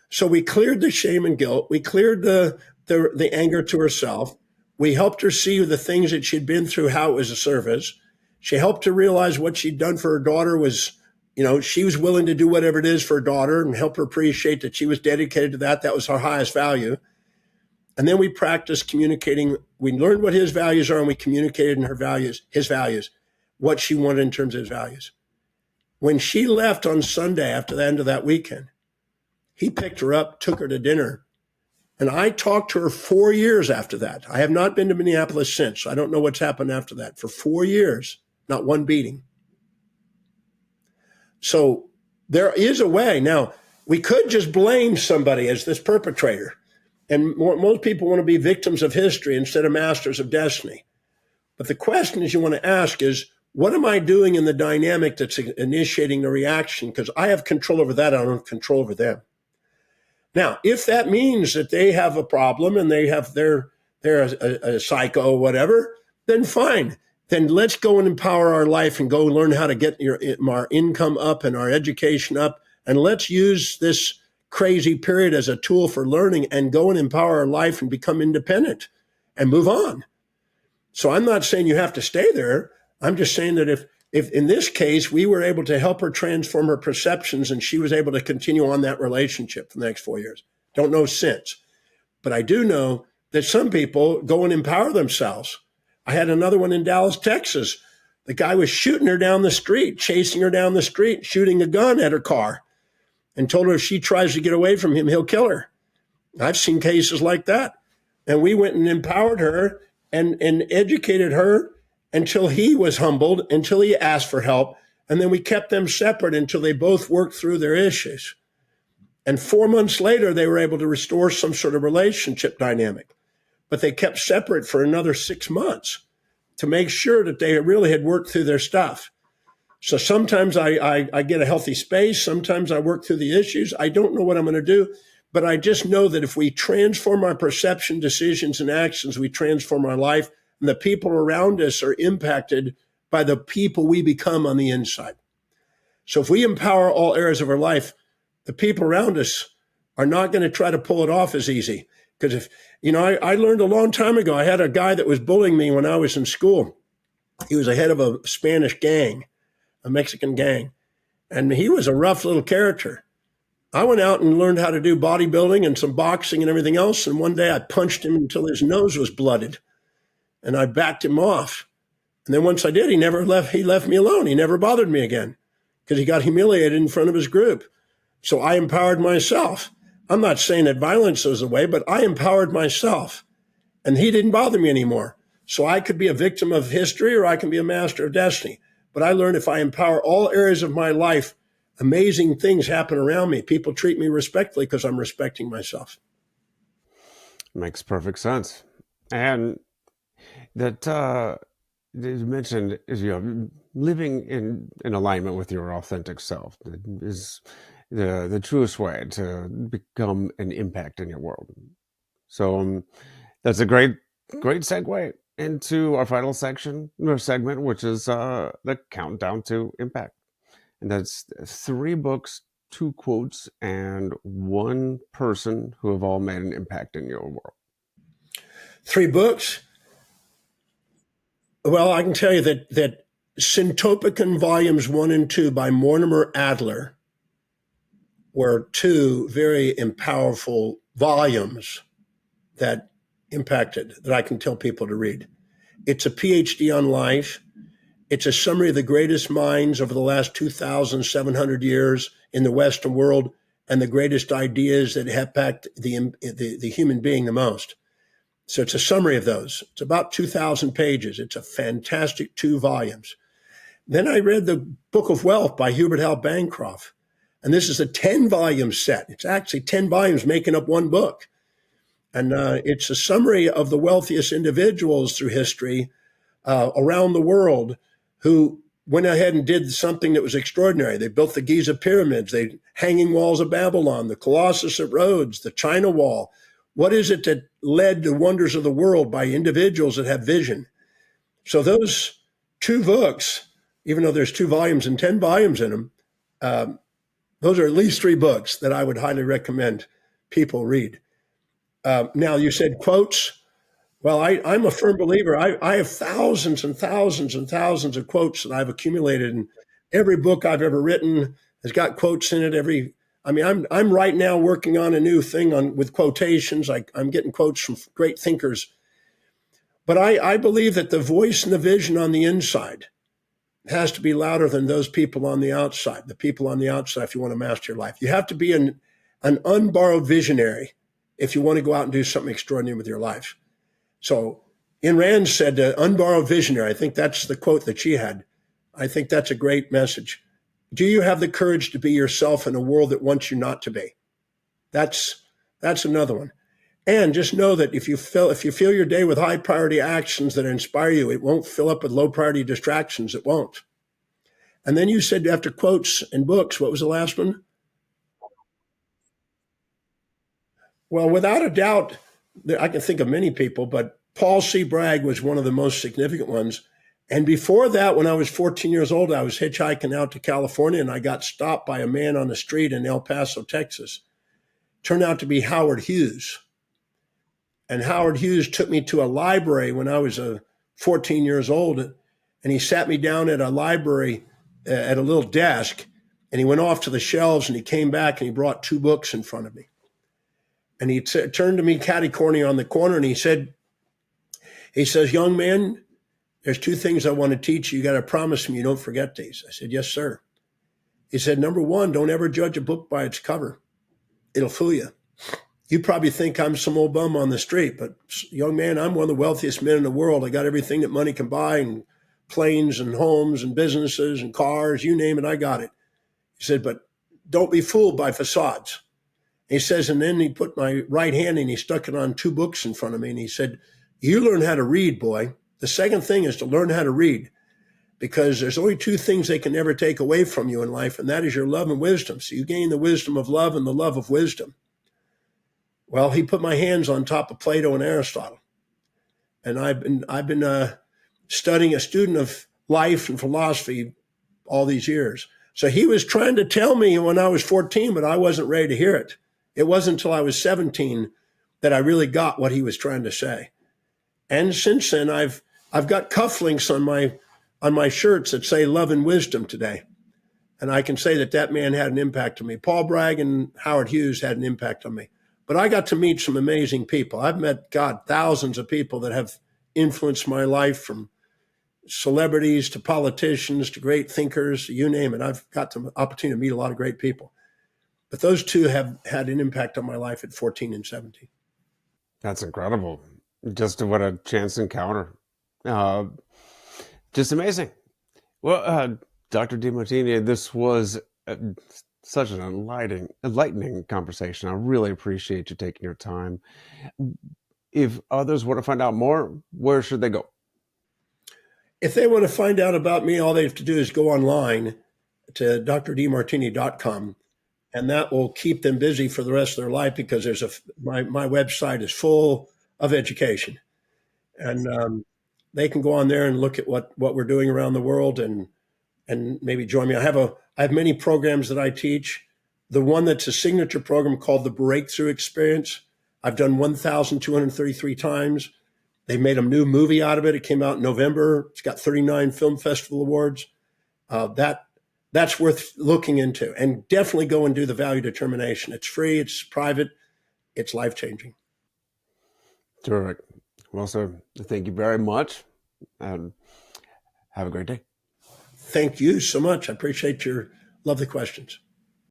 So we cleared the shame and guilt. We cleared the anger to herself. We helped her see the things that she'd been through, how it was a service. She helped her realize what she'd done for her daughter was, she was willing to do whatever it is for her daughter and help her appreciate that she was dedicated to that. That was her highest value. And then we practiced communicating. We learned what his values are and we communicated in his values, what she wanted in terms of his values. When she left on Sunday after the end of that weekend, he picked her up, took her to dinner. And I talked to her 4 years after that. I have not been to Minneapolis since. I don't know what's happened after that. For 4 years, not one beating. So there is a way. Now, we could just blame somebody as this perpetrator. And most people want to be victims of history instead of masters of destiny. But the question you want to ask is, what am I doing in the dynamic that's initiating the reaction? Because I have control over that. I don't have control over them. Now, if that means that they have a problem and they're a psycho or whatever, then fine. Then let's go and empower our life and go learn how to get our income up and our education up. And let's use this crazy period as a tool for learning and go and empower our life and become independent and move on. So I'm not saying you have to stay there. I'm just saying that if in this case, we were able to help her transform her perceptions and she was able to continue on that relationship for the next 4 years. Don't know since. But I do know that some people go and empower themselves. I had another one in Dallas, Texas. The guy was shooting her down the street, chasing her down the street, shooting a gun at her car, and told her if she tries to get away from him, he'll kill her. I've seen cases like that. And we went and empowered her and educated her until he was humbled, until he asked for help. And then we kept them separate until they both worked through their issues. And 4 months later, they were able to restore some sort of relationship dynamic. But they kept separate for another 6 months to make sure that they really had worked through their stuff. So sometimes I get a healthy space. Sometimes I work through the issues. I don't know what I'm going to do, but I just know that if we transform our perception, decisions, and actions, we transform our life, and the people around us are impacted by the people we become on the inside. So if we empower all areas of our life, the people around us are not going to try to pull it off as easy. Because if, I learned a long time ago, I had a guy that was bullying me when I was in school. He was the head of a Spanish gang, a Mexican gang. And he was a rough little character. I went out and learned how to do bodybuilding and some boxing and everything else. And one day I punched him until his nose was blooded. And I backed him off. And then once I did, he left me alone. He never bothered me again because he got humiliated in front of his group. So I empowered myself. I'm not saying that violence is the way, but I empowered myself. And he didn't bother me anymore. So I could be a victim of history or I can be a master of destiny. But I learned if I empower all areas of my life, amazing things happen around me. People treat me respectfully because I'm respecting myself. Makes perfect sense. And that you mentioned is living in alignment with your authentic self is the truest way to become an impact in your world. So that's a great segue into our final section or segment, which is the countdown to impact. And that's 3 books, 2 quotes, and 1 person who have all made an impact in your world. 3 books. Well, I can tell you that Syntopicon Volumes 1 and 2 by Mortimer Adler were two very powerful volumes that impacted, that I can tell people to read. It's a PhD on life. It's a summary of the greatest minds over the last 2,700 years in the Western world and the greatest ideas that impact the human being the most. So it's a summary of those. It's about 2,000 pages. It's a fantastic 2 volumes. Then I read the Book of Wealth by Hubert Hal Bancroft. And this is a 10-volume set. It's actually 10 volumes making up one book. And it's a summary of the wealthiest individuals through history around the world who went ahead and did something that was extraordinary. They built the Giza pyramids, the hanging walls of Babylon, the Colossus at Rhodes, the China Wall. What is it that led to wonders of the world by individuals that have vision? So those 2 books, even though there's 2 volumes and 10 volumes in them, those are at least 3 books that I would highly recommend people read. Now, you said quotes. Well, I'm a firm believer. I have thousands and thousands and thousands of quotes that I've accumulated, and every book I've ever written has got quotes in it. I'm right now working on a new thing with quotations. I'm getting quotes from great thinkers. But I believe that the voice and the vision on the inside has to be louder than those people on the outside. The people on the outside, if you want to master your life, you have to be an unborrowed visionary if you want to go out and do something extraordinary with your life. So Ayn Rand said, unborrowed visionary. I think that's the quote that she had. I think that's a great message. Do you have the courage to be yourself in a world that wants you not to be? That's another one. And just know that if you fill your day with high priority actions that inspire you, it won't fill up with low priority distractions. It won't. And then you said after quotes and books, what was the last one? Well, without a doubt, I can think of many people, but Paul C. Bragg was one of the most significant ones. And before that, when I was 14 years old, I was hitchhiking out to California and I got stopped by a man on the street in El Paso, Texas. Turned out to be Howard Hughes. And Howard Hughes took me to a library when I was 14 years old. And he sat me down at a library at a little desk. And he went off to the shelves and he came back and he brought 2 books in front of me. And he turned to me catty-corny on the corner and he says, young man, there's 2 things I want to teach you. You got to promise me you don't forget these. I said, yes, sir. He said, number 1, don't ever judge a book by its cover. It'll fool you. You probably think I'm some old bum on the street, but young man, I'm one of the wealthiest men in the world. I got everything that money can buy, and planes and homes and businesses and cars, you name it, I got it. He said, but don't be fooled by facades. He says, and then he put my right hand and he stuck it on 2 books in front of me. And he said, you learn how to read, boy. The second thing is to learn how to read, because there's only 2 things they can never take away from you in life, and that is your love and wisdom. So you gain the wisdom of love and the love of wisdom. Well, he put my hands on top of Plato and Aristotle. And I've been studying, a student of life and philosophy all these years. So he was trying to tell me when I was 14, but I wasn't ready to hear it. It wasn't until I was 17 that I really got what he was trying to say. And since then, I've got cufflinks on my shirts that say love and wisdom today. And I can say that man had an impact on me. Paul Bragg and Howard Hughes had an impact on me. But I got to meet some amazing people. I've met, thousands of people that have influenced my life, from celebrities to politicians to great thinkers, you name it. I've got the opportunity to meet a lot of great people. But those 2 have had an impact on my life at 14 and 17. That's incredible. Just what a chance encounter. Uh, just amazing. Well, Dr. Demartini, this was such an enlightening conversation. I really appreciate you taking your time. If others want to find out more, where should they go? If they want to find out about me, all they have to do is go online to drdemartini.com, and that will keep them busy for the rest of their life, because my website is full of education, and they can go on there and look at what we're doing around the world, and maybe join me. I have many programs that I teach. The one that's a signature program called the Breakthrough Experience, I've done 1,233 times. They made a new movie out of it. It came out in November. It's got 39 film festival awards. That That's worth looking into. And definitely go and do the value determination. It's free, it's private, it's life-changing. Terrific. Well, sir, thank you very much, and have a great day. Thank you so much. I appreciate your lovely questions.